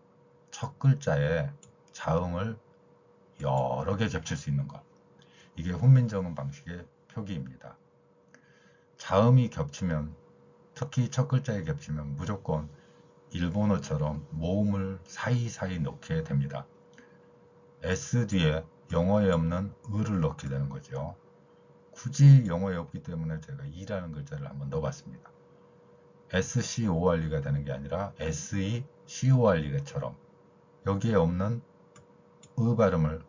첫 글자에 자음을 여러 개 겹칠 수 있는 것, 이게 훈민정음 방식의 표기입니다. 자음이 겹치면, 특히 첫 글자에 겹치면 무조건 일본어처럼 모음을 사이사이 넣게 됩니다. S 뒤에 영어에 없는 을을 넣게 되는 거죠. 굳이 영어에 없기 때문에 제가 이라는 글자를 한번 넣어봤습니다. SCORE가 되는 게 아니라 SECORE처럼 여기에 없는 으 발음을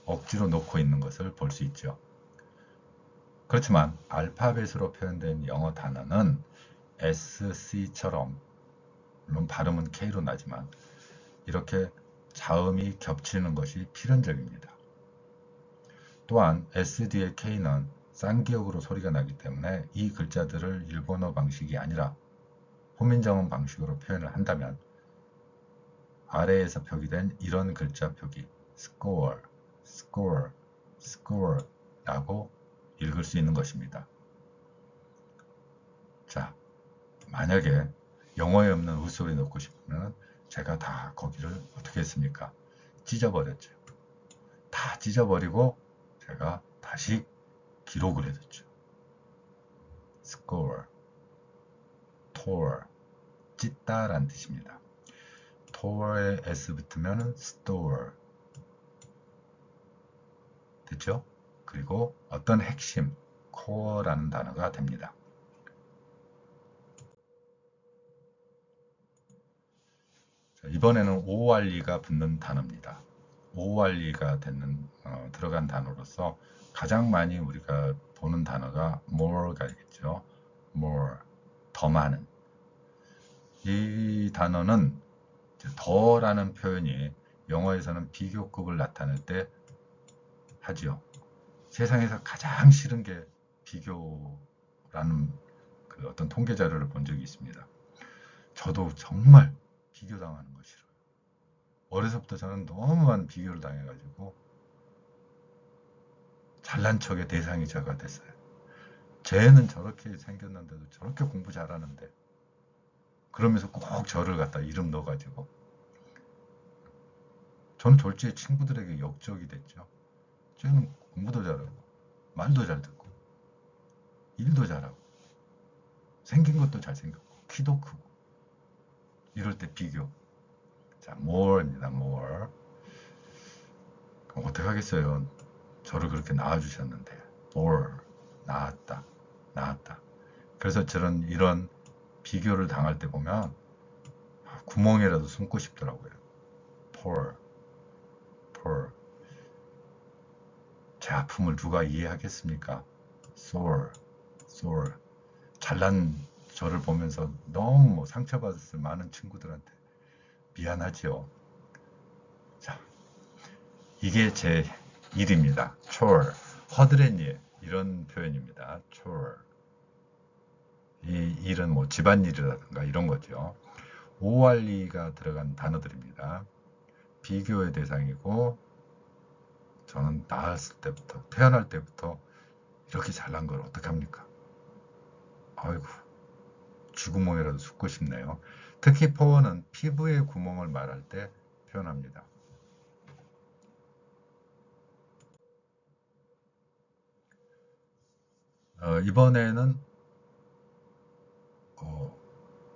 억지로 놓고 있는 것을 볼 수 있죠. 그렇지만 알파벳으로 표현된 영어 단어는 SC처럼, 물론 발음은 K로 나지만 이렇게 자음이 겹치는 것이 필연적입니다. 또한 S 뒤에 K는 쌍기역으로 소리가 나기 때문에 이 글자들을 일본어 방식이 아니라 훈민정음 방식으로 표현을 한다면 아래에서 표기된 이런 글자 표기 score, score, score 라고 읽을 수 있는 것입니다. 자, 만약에 영어에 없는 웃소리 넣고 싶으면 제가 다 거기를 어떻게 했습니까? 찢어버렸죠. 다 찢어버리고 제가 다시 기록을 해뒀죠. score, tore, 찢다란 뜻입니다. tore에 s 붙으면 store 됐죠? 그리고 어떤 핵심, core라는 단어가 됩니다. 자, 이번에는 ORE가 붙는 단어입니다. ORE가 들어간 단어로서 가장 많이 우리가 보는 단어가 more가 있겠죠. more, 더 많은. 이 단어는 더라는 표현이 영어에서는 비교급을 나타낼 때 하지요. 세상에서 가장 싫은 게 비교라는 그 어떤 통계 자료를 본 적이 있습니다. 저도 정말 비교당하는 거 싫어요. 어려서부터 저는 너무 많은 비교를 당해가지고 잘난 척의 대상이 제가 됐어요. 쟤는 저렇게 생겼는데도 저렇게 공부 잘하는데 그러면서 꼭 저를 갖다 이름 넣어가지고 저는 졸지에 친구들에게 역적이 됐죠. 쟤는 공부도 잘하고 말도 잘 듣고 일도 잘하고 생긴 것도 잘생겼고 키도 크고 이럴 때 비교. 자, more입니다. more. 그럼 어떡하겠어요. 저를 그렇게 낳아주셨는데 more. 낳았다. 그래서 저런 이런 비교를 당할 때 보면 구멍이라도 숨고 싶더라고요. poor. 제 아픔을 누가 이해하겠습니까? sore. 잘난 저를 보면서 너무 상처받았을 많은 친구들한테 미안하지요. 자, 이게 제 일입니다. chore. 허드렛 일. 이런 표현입니다. chore. 이 일은 뭐 집안일이라든가 이런 거죠. ORE가 들어간 단어들입니다. 비교의 대상이고 저는 낳았을 때부터 태어날 때부터 이렇게 잘난 걸 어떡합니까? 아이고 쥐구멍이라도 숨고 싶네요. 특히 poor는 피부의 구멍을 말할 때 표현합니다. 이번에는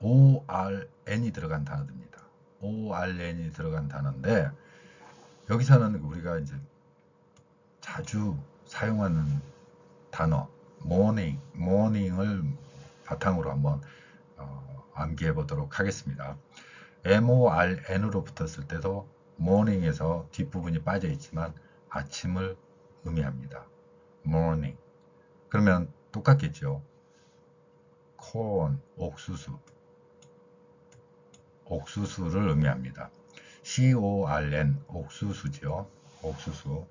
ORN이 들어간 단어입니다. ORN이 들어간 단어인데 여기서는 우리가 이제 자주 사용하는 단어 morning을 바탕으로 한번 암기해 보도록 하겠습니다. morn으로 붙었을 때도 morning에서 뒷부분이 빠져 있지만 아침을 의미합니다. morning. 그러면 똑같겠죠. corn, 옥수수를 의미합니다. corn, 옥수수죠. 옥수수.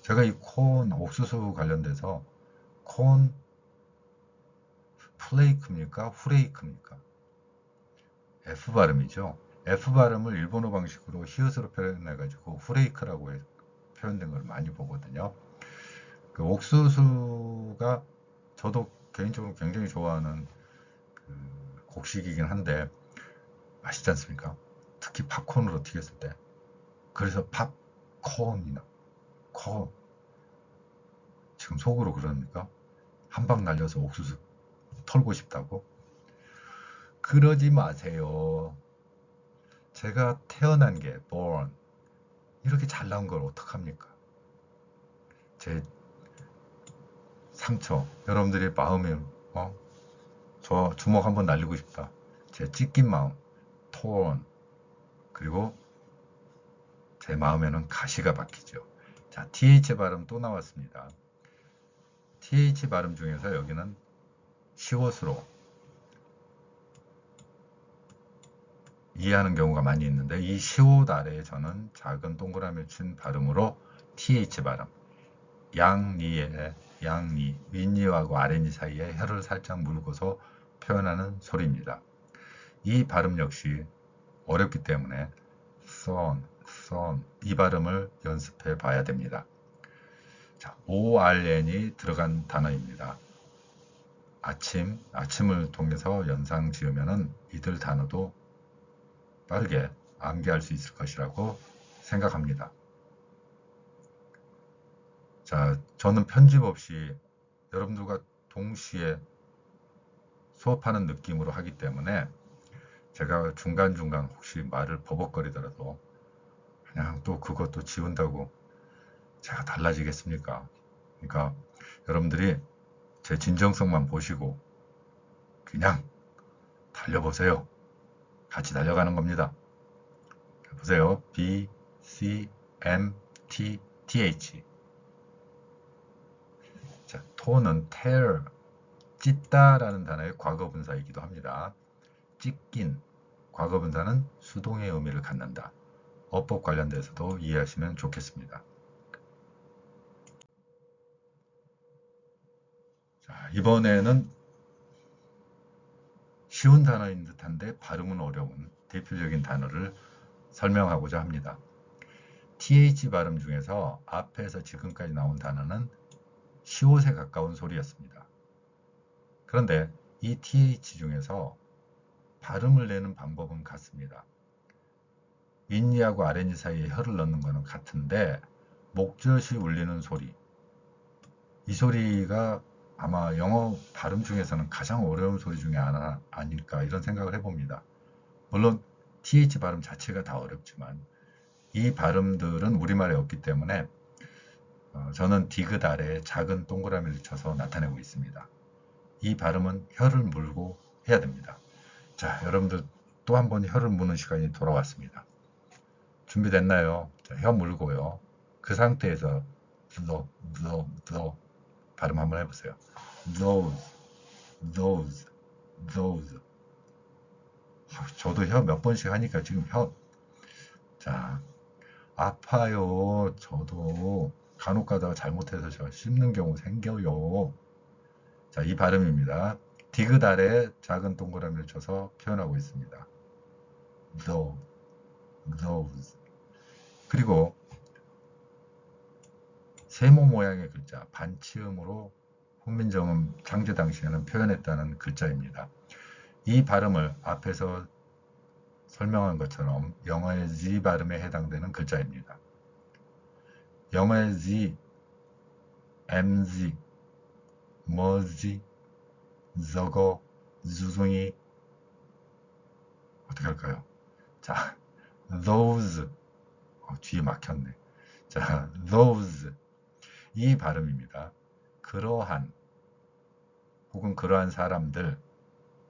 제가 이 corn, 옥수수 관련돼서 corn 플레이크입니까? 후레이크입니까? F 발음이죠. F 발음을 일본어 방식으로 히읗으로 표현해가지고 후레이크라고 표현된 걸 많이 보거든요. 그 옥수수가 저도 개인적으로 굉장히 좋아하는 곡식이긴 한데 맛있지 않습니까? 특히 팝콘으로 튀겼을 때. 그래서 팝콘이나 콘. 지금 속으로 그러니까 한 방 날려서 옥수수 털고 싶다고? 그러지 마세요. 제가 태어난 게 born 이렇게 잘 나온 걸 어떡합니까? 제 상처, 여러분들의 마음에 저 주먹 한번 날리고 싶다. 제 찢긴 마음, torn. 그리고 제 마음에는 가시가 박히죠. 자, th 발음 또 나왔습니다. th 발음 중에서 여기는 시옷으로 이해하는 경우가 많이 있는데 이 시옷 아래에 저는 작은 동그라미 친 발음으로 th 발음. 양니, 윗니하고 아랫니 사이에 혀를 살짝 물고서 표현하는 소리입니다. 이 발음 역시 어렵기 때문에 son, 이 발음을 연습해 봐야 됩니다. 자, ORN이 들어간 단어입니다. 아침을 통해서 연상 지으면은 이들 단어도 빠르게 암기할 수 있을 것이라고 생각합니다. 자, 저는 편집 없이 여러분들과 동시에 수업하는 느낌으로 하기 때문에 제가 중간중간 혹시 말을 버벅거리더라도 그냥 또 그것도 지운다고 제가 달라지겠습니까? 그러니까 여러분들이 제 진정성만 보시고 그냥 달려보세요. 같이 달려가는 겁니다. 보세요. B, C, M, T, TH. 자, to는 tear, 찢다라는 단어의 과거분사이기도 합니다. 찢긴, 과거분사는 수동의 의미를 갖는다. 어법 관련돼서도 이해하시면 좋겠습니다. 자, 이번에는 쉬운 단어인 듯한데 발음은 어려운 대표적인 단어를 설명하고자 합니다. th 발음 중에서 앞에서 지금까지 나온 단어는 시옷에 가까운 소리였습니다. 그런데 이 th 중에서 발음을 내는 방법은 같습니다. 윗니하고 아랫니 사이에 혀를 넣는 것은 같은데 목젖이 울리는 소리, 이 소리가 아마 영어 발음 중에서는 가장 어려운 소리 중에 하나 아닐까 이런 생각을 해봅니다. 물론 TH 발음 자체가 다 어렵지만 이 발음들은 우리말에 없기 때문에 저는 디귿 아래에 작은 동그라미를 쳐서 나타내고 있습니다. 이 발음은 혀를 물고 해야 됩니다. 자, 여러분들 또 한 번 혀를 무는 시간이 돌아왔습니다. 준비됐나요? 자, 혀 물고요. 그 상태에서 발음 한번 해보세요. those. 저도 혀 몇 번씩 하니까 지금 자, 아파요. 저도 간혹 가다가 잘못해서 저 씹는 경우 생겨요. 자, 이 발음입니다. 디귿 아래에 작은 동그라미를 쳐서 표현하고 있습니다. those. 그리고 세모 모양의 글자, 반치음으로 훈민정음 창제 당시에는 표현했다는 글자입니다. 이 발음을 앞에서 설명한 것처럼 영어의 Z 발음에 해당되는 글자입니다. 영어의 Z, MZ, 뭐지, 저거, 주둥이 어떻게 할까요? 자, those 뒤에 막혔네. 자, those 이 발음입니다. 그러한 혹은 그러한 사람들,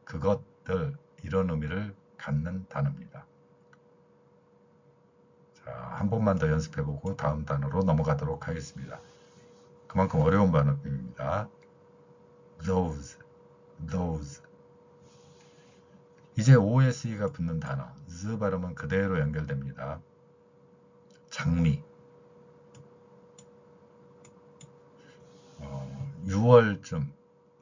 그것들 이런 의미를 갖는 단어입니다. 자, 한 번만 더 연습해보고 다음 단어로 넘어가도록 하겠습니다. 그만큼 어려운 발음입니다. those. 이제 OSE가 붙는 단어, z 발음은 그대로 연결됩니다. 장미.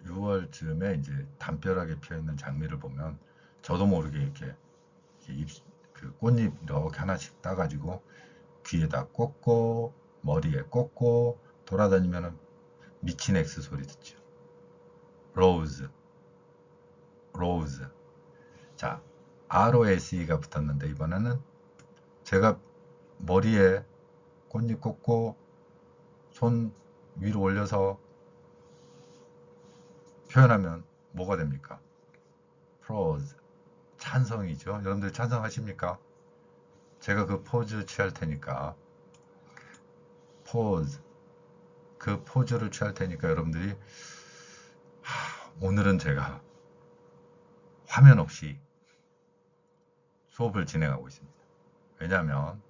6월쯤에 이제 담벼락에 피어있는 장미를 보면 저도 모르게 이렇게 그 꽃잎 이렇게 하나씩 따가지고 귀에다 꽂고 머리에 꽂고 돌아다니면 미친 X 소리 듣죠. rose. 자, ROSE가 붙었는데 이번에는 제가 머리에 꽃잎 꽂고 손 위로 올려서 표현하면 뭐가 됩니까? prose. 찬성이죠. 여러분들 찬성하십니까? 제가 그 포즈 취할 테니까 그 포즈를 취할 테니까 여러분들이 오늘은 제가 화면 없이 수업을 진행하고 있습니다. 왜냐하면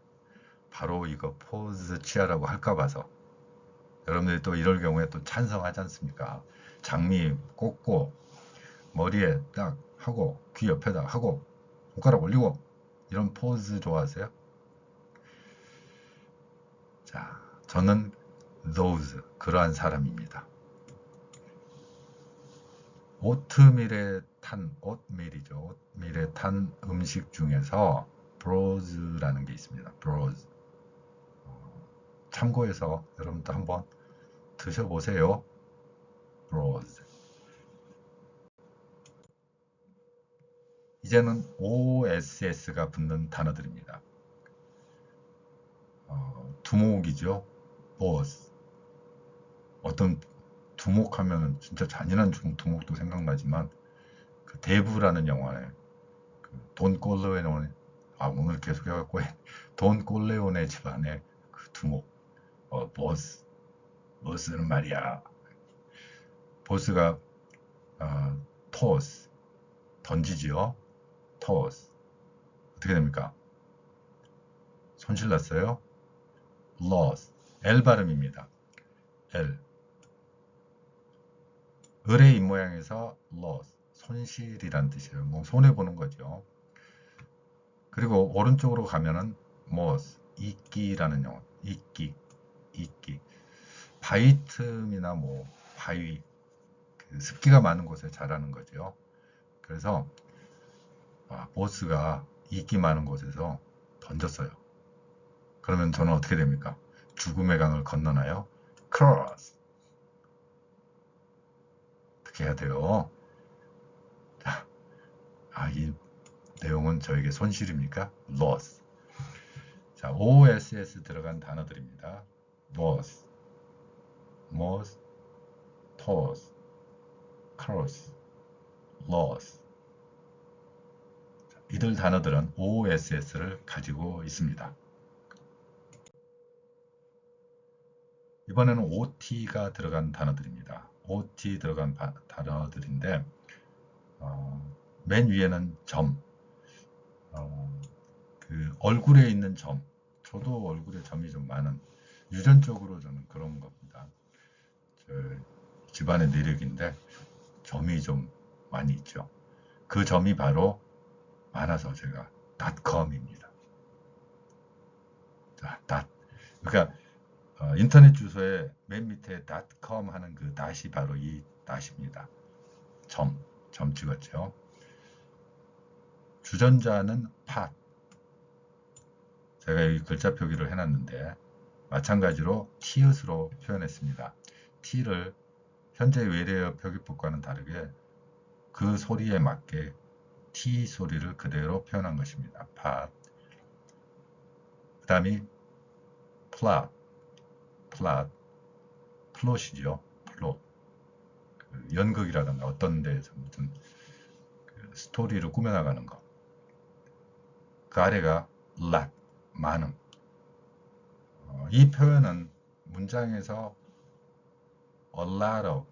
바로 이거 포즈 취하라고 할까 봐서 여러분들이 또 이럴 경우에 또 찬성하지 않습니까? 장미 꽂고 머리에 딱 하고 귀 옆에다 하고 손가락 올리고 이런 포즈 좋아하세요? 자, 저는 those 그러한 사람입니다. 오트밀에 탄 음식 중에서 브로즈라는 게 있습니다. 브로즈. 참고해서 여러분도 한번 드셔보세요. 브로즈. 이제는 OSS가 붙는 단어들입니다. 두목이죠. boss. 어떤 두목하면 진짜 잔인한 두목도 생각나지만 그 대부라는 영화에 돈 꼴레오네 오늘 계속 해갖고 돈 꼴레오네 집안의 그 두목 보스는 말이야. 보스가 토스 던지지요. 토스 어떻게 됩니까? 손실났어요. loss L 발음입니다. L 을의 입모양에서 loss 손실이란 뜻이에요. 뭐 손해보는 거죠. 그리고 오른쪽으로 가면은 moss 이끼라는 영어. 이끼 바위틈이나 뭐 바위 그 습기가 많은 곳에 자라는 거죠. 그래서 보스가 이끼 많은 곳에서 던졌어요. 그러면 저는 어떻게 됩니까? 죽음의 강을 건너나요? cross 어떻게 해야 돼요? 이 내용은 저에게 손실입니까? loss. 자, OSS 들어간 단어들입니다. boss, pause, cross, loss. 이들 단어들은 OSS를 가지고 있습니다. 이번에는 OT가 들어간 단어들입니다. OT 들어간 단어들인데 맨 위에는 점, 그 얼굴에 있는 점, 저도 얼굴에 점이 좀 많은, 유전적으로 저는 그런 겁니다. 집안의 내력인데 점이 좀 많이 있죠. 그 점이 바로 많아서 제가 .com입니다. 자, 그러니까 인터넷 주소에 맨 밑에 .com 하는 그 닷이 바로 이 닷입니다. 점 찍었죠. 주전자는 팟. 제가 여기 글자 표기를 해놨는데 마찬가지로 티읕으로 표현했습니다. t를 현재 외래어 표기법과는 다르게 그 소리에 맞게 t 소리를 그대로 표현한 것입니다. 팟. 그 다음이 플롯이죠. 플롯. 연극이라든가 어떤 데에서 무슨 스토리를 꾸며나가는 거. 그 아래가 lot, 많음. 이 표현은 문장에서 a lot of,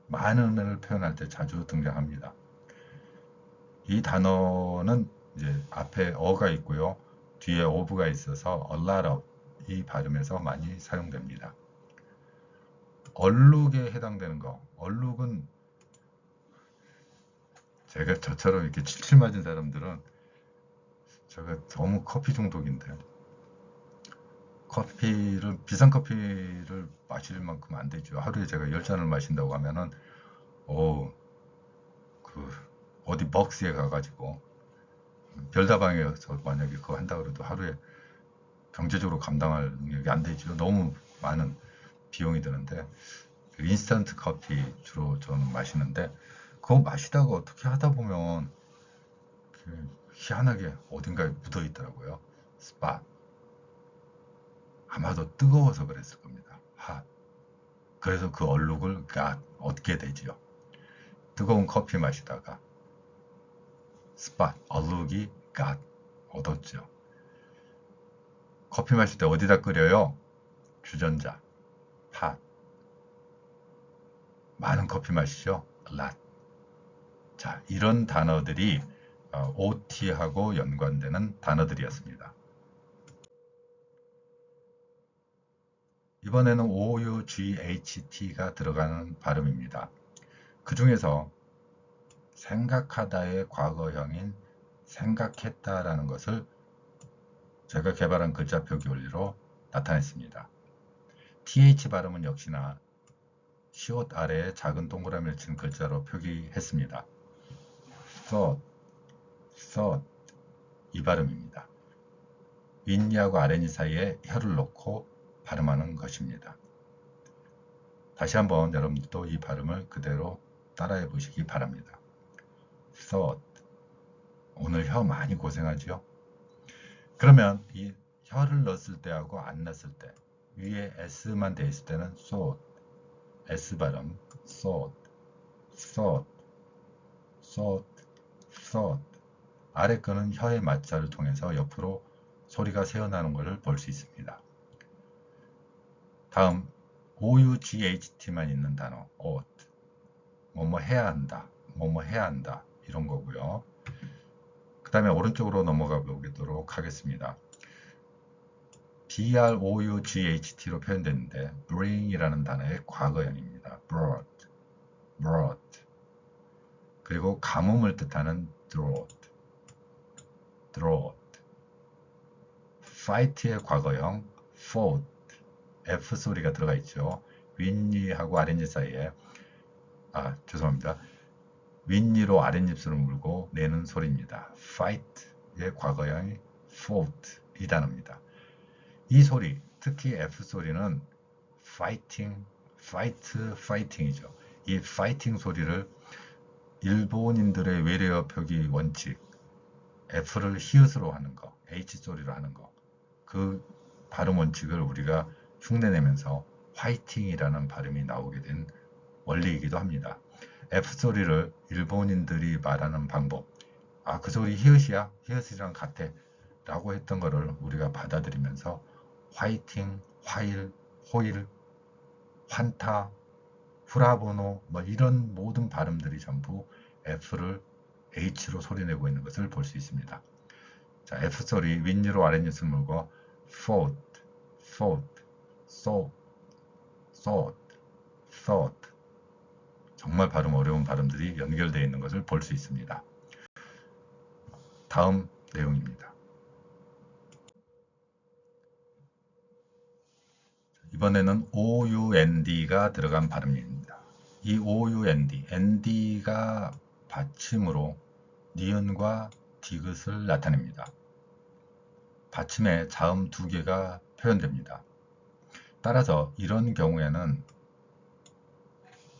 많음을 표현할 때 자주 등장합니다. 이 단어는 이제 앞에 어가 있고요. 뒤에 of가 있어서 a lot of 이 발음에서 많이 사용됩니다. 얼룩에 해당되는 거. 얼룩은 제가 저처럼 이렇게 칠칠 맞은 사람들은 제가 너무 커피 중독인데 비싼 커피를 마실 만큼 안 되죠. 하루에 제가 10잔을 마신다고 하면은 어디 벅스에 가가지고 별다방에서 만약에 그거 한다 그래도 하루에 경제적으로 감당할 능력이 안 되죠. 너무 많은 비용이 드는데 인스턴트 커피 주로 저는 마시는데 그거 마시다가 어떻게 하다 보면 희한하게 어딘가에 묻어 있더라고요. 스팟. 아마도 뜨거워서 그랬을 겁니다. 그래서 그 얼룩을 얻게 되지요. 뜨거운 커피 마시다가 스팟, 얼룩이 얻었죠. 커피 마실 때 어디다 끓여요? 주전자, 팟. 많은 커피 마시죠? lot. 자, 이런 단어들이 OT하고 연관되는 단어들이었습니다. 이번에는 OUGHT가 들어가는 발음입니다. 그 중에서 생각하다의 과거형인 생각했다라는 것을 제가 개발한 글자 표기 원리로 나타냈습니다. TH 발음은 역시나 시옷 아래에 작은 동그라미를 친 글자로 표기했습니다. thought, 이 발음입니다. 윗니하고 아랫니 사이에 혀를 놓고 발음하는 것입니다. 다시 한번 여러분들도 이 발음을 그대로 따라해 보시기 바랍니다. thought. 오늘 혀 많이 고생하죠? 그러면 이 혀를 넣었을 때하고 안 넣었을 때 위에 S만 돼 있을 때는 thought, S 발음, thought. 아래 거는 혀의 마찰을 통해서 옆으로 소리가 새어나오는 것을 볼 수 있습니다. 다음 OUGHT만 있는 단어 ought, 뭐뭐 해야 한다, 이런 거고요. 그 다음에 오른쪽으로 넘어가 보도록 하겠습니다. BROUGHT로 표현되는데 bring이라는 단어의 과거형입니다. brought. 그리고 가뭄을 뜻하는 drought. fight의 과거형 fought. F 소리가 들어가 있죠. 윗니하고 아랫니 사이에 죄송합니다. 윗니로 아랫입술을 물고 내는 소리입니다. fight의 과거형이 fought 이 단어입니다. 이 소리, 특히 F 소리는 fighting이죠. 이 fighting 소리를 일본인들의 외래어 표기 원칙, F를 히읗으로 하는 거, H 소리로 하는 거, 그 발음 원칙을 우리가 흉내내면서 화이팅이라는 발음이 나오게 된 원리이기도 합니다. F소리를 일본인들이 말하는 방법, 그 소리 히읗이야? 히읗이랑 같아 라고 했던 거를 우리가 받아들이면서 화이팅, 화일, 호일, 환타, 후라보노 뭐 이런 모든 발음들이 전부 F를 H로 소리내고 있는 것을 볼 수 있습니다. 자, F소리 윗니로 아랫니를 물고 thought, thought, thought, thought 정말 발음 어려운 발음들이 연결되어 있는 것을 볼 수 있습니다. 다음 내용입니다. 이번에는 OUND가 들어간 발음입니다. 이 OUND, ND가 받침으로 니은과 디귿을 나타냅니다. 받침에 자음 두 개가 표현됩니다. 따라서 이런 경우에는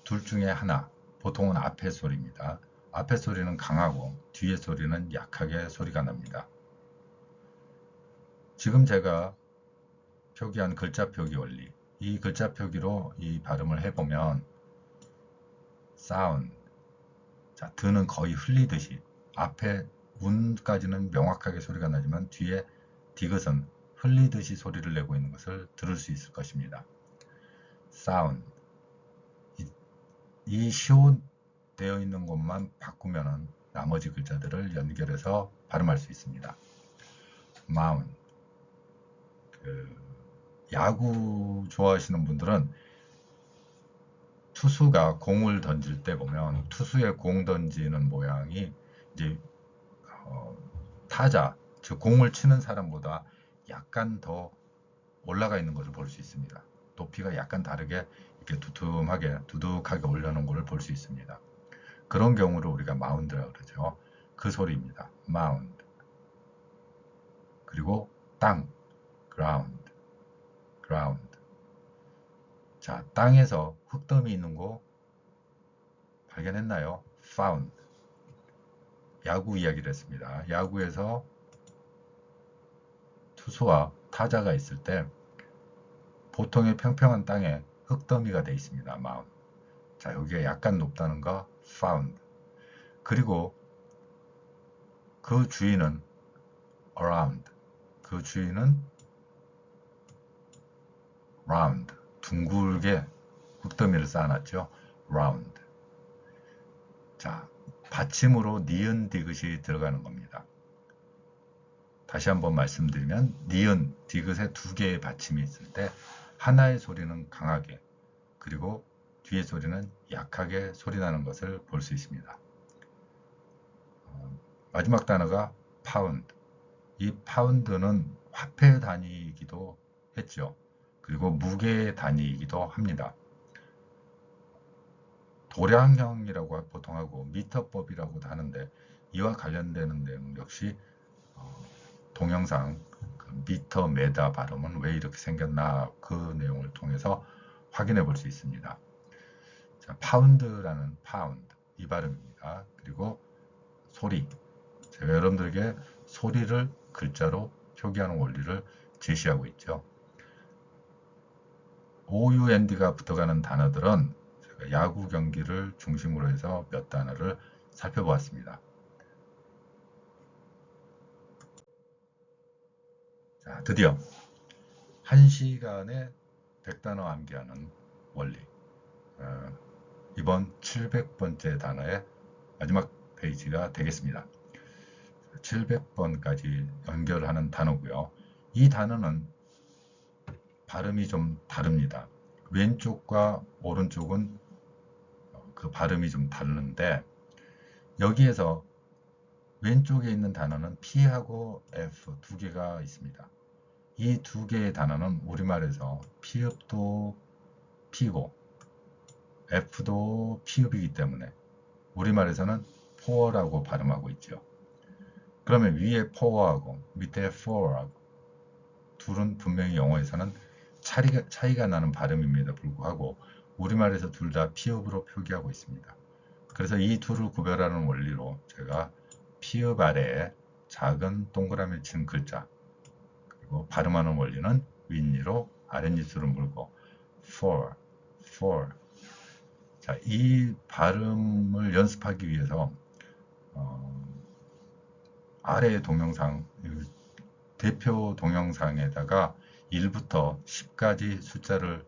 둘 중에 하나, 보통은 앞의 소리입니다. 앞의 소리는 강하고 뒤의 소리는 약하게 소리가 납니다. 지금 제가 표기한 글자 표기 원리, 이 글자 표기로 이 발음을 해보면 sound, 자, 드는 거의 흘리듯이 앞에 운까지는 명확하게 소리가 나지만 뒤에 디귿은 흘리듯이 소리를 내고 있는 것을 들을 수 있을 것입니다. sound, 이 시옷 되어 있는 곳만 바꾸면 나머지 글자들을 연결해서 발음할 수 있습니다. mound, 야구 좋아하시는 분들은 투수가 공을 던질 때 보면 투수의 공 던지는 모양이 이제 타자, 즉 공을 치는 사람보다 약간 더 올라가 있는 것을 볼 수 있습니다. 높이가 약간 다르게 이렇게 두둑하게 올려놓은 것을 볼 수 있습니다. 그런 경우를 우리가 마운드라고 그러죠. 그 소리입니다. 마운드. 그리고 땅, ground, ground. 자, 땅에서 흙더미 있는 곳 발견했나요? found. 야구 이야기를 했습니다. 야구에서 투수와 타자가 있을 때 보통의 평평한 땅에 흙더미가 되어 있습니다. mound. 자, 여기에 약간 높다는 거 found. 그리고 그 주위는 around. 그 주위는 round. 둥글게 흙더미를 쌓아놨죠. round. 자, 받침으로 니은 디귿이 들어가는 겁니다. 다시 한번 말씀드리면 니은 디귿에 두 개의 받침이 있을 때 하나의 소리는 강하게 그리고 뒤의 소리는 약하게 소리나는 것을 볼 수 있습니다. 마지막 단어가 pound. 이 파운드는 화폐 단위이기도 했죠. 그리고 무게 단위이기도 합니다. 도량형이라고 보통 하고 미터법이라고도 하는데 이와 관련되는 내용 역시 동영상 미터 메다 발음은 왜 이렇게 생겼나 그 내용을 통해서 확인해 볼 수 있습니다. 자, 파운드라는 파운드 이 발음입니다. 그리고 소리, 제가 여러분들에게 소리를 글자로 표기하는 원리를 제시하고 있죠. OUND가 붙어가는 단어들은 제가 야구 경기를 중심으로 해서 몇 단어를 살펴보았습니다. 자, 드디어 1시간에 100단어 암기하는 원리. 이번 700번째 단어의 마지막 페이지가 되겠습니다. 700번까지 연결하는 단어고요. 이 단어는 발음이 좀 다릅니다. 왼쪽과 오른쪽은 그 발음이 좀 다른데 여기에서 왼쪽에 있는 단어는 P하고 F 두 개가 있습니다. 이 두 개의 단어는 우리말에서 피읍도 P고 F도 피읍이기 때문에 우리말에서는 포어라고 발음하고 있죠. 그러면 위에 포어하고 밑에 for하고 둘은 분명히 영어에서는 차이가 나는 발음임에도 불구하고 우리말에서 둘 다 피읍으로 표기하고 있습니다. 그래서 이 둘을 구별하는 원리로 제가 피읍 아래에 작은 동그라미 친 글자 그리고 발음하는 원리는 윗니로 아랫니를 물고 for, for. 자, 이 발음을 연습하기 위해서 아래 동영상, 대표 동영상에다가 1부터 10까지 숫자를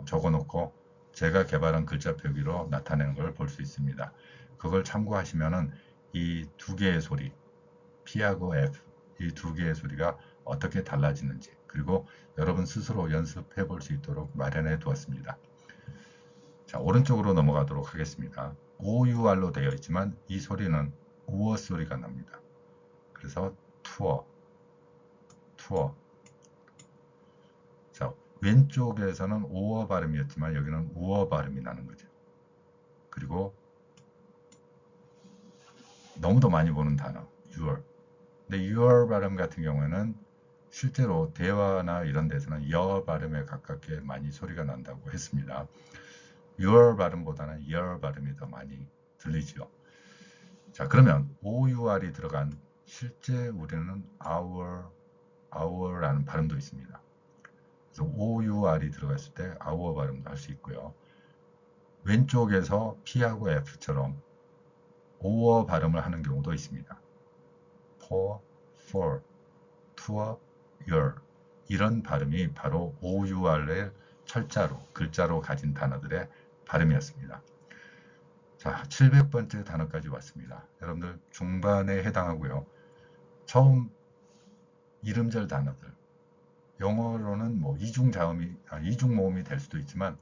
적어 놓고 제가 개발한 글자 표기로 나타내는 걸 볼 수 있습니다. 그걸 참고하시면은 이 두 개의 소리, P하고 F, 이 두 개의 소리가 어떻게 달라지는지, 그리고 여러분 스스로 연습해 볼 수 있도록 마련해 두었습니다. 자, 오른쪽으로 넘어가도록 하겠습니다. OUR로 되어 있지만 이 소리는 우어 소리가 납니다. 그래서 투어. 자, 왼쪽에서는 오어 발음이었지만 여기는 우어 발음이 나는 거죠. 그리고 너무도 많이 보는 단어, your. 근데 your 발음 같은 경우에는 실제로 대화나 이런 데서는 your 발음에 가깝게 많이 소리가 난다고 했습니다. your 발음보다는 your 발음이 더 많이 들리죠. 자, 그러면 OUR이 들어간 실제 우리는 our라는 발음도 있습니다. 그래서 OUR이 들어갔을 때 our 발음도 할 수 있고요. 왼쪽에서 P하고 F처럼 오어 발음을 하는 경우도 있습니다. for, tour, your. 이런 발음이 바로 OUR의 철자로, 글자로 가진 단어들의 발음이었습니다. 자, 700번째 단어까지 왔습니다. 여러분들 중반에 해당하고요. 처음 이름절 단어들. 영어로는 뭐 이중 모음이 될 수도 있지만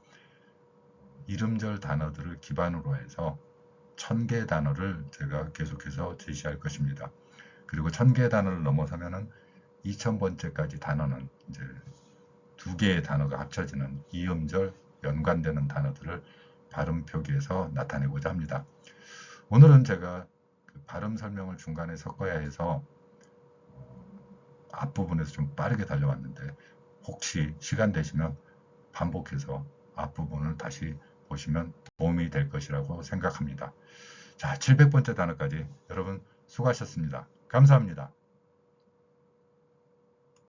이름절 단어들을 기반으로 해서 1000개 단어를 제가 계속해서 제시할 것입니다. 그리고 1000개 단어를 넘어서면은 2000번째까지 단어는 이제 두 개의 단어가 합쳐지는 이음절 연관되는 단어들을 발음 표기에서 나타내고자 합니다. 오늘은 제가 그 발음 설명을 중간에 섞어야 해서 앞부분에서 좀 빠르게 달려왔는데 혹시 시간 되시면 반복해서 앞부분을 다시 보시면 도움이 될 것이라고 생각합니다. 자, 700번째 단어까지 여러분 수고하셨습니다. 감사합니다.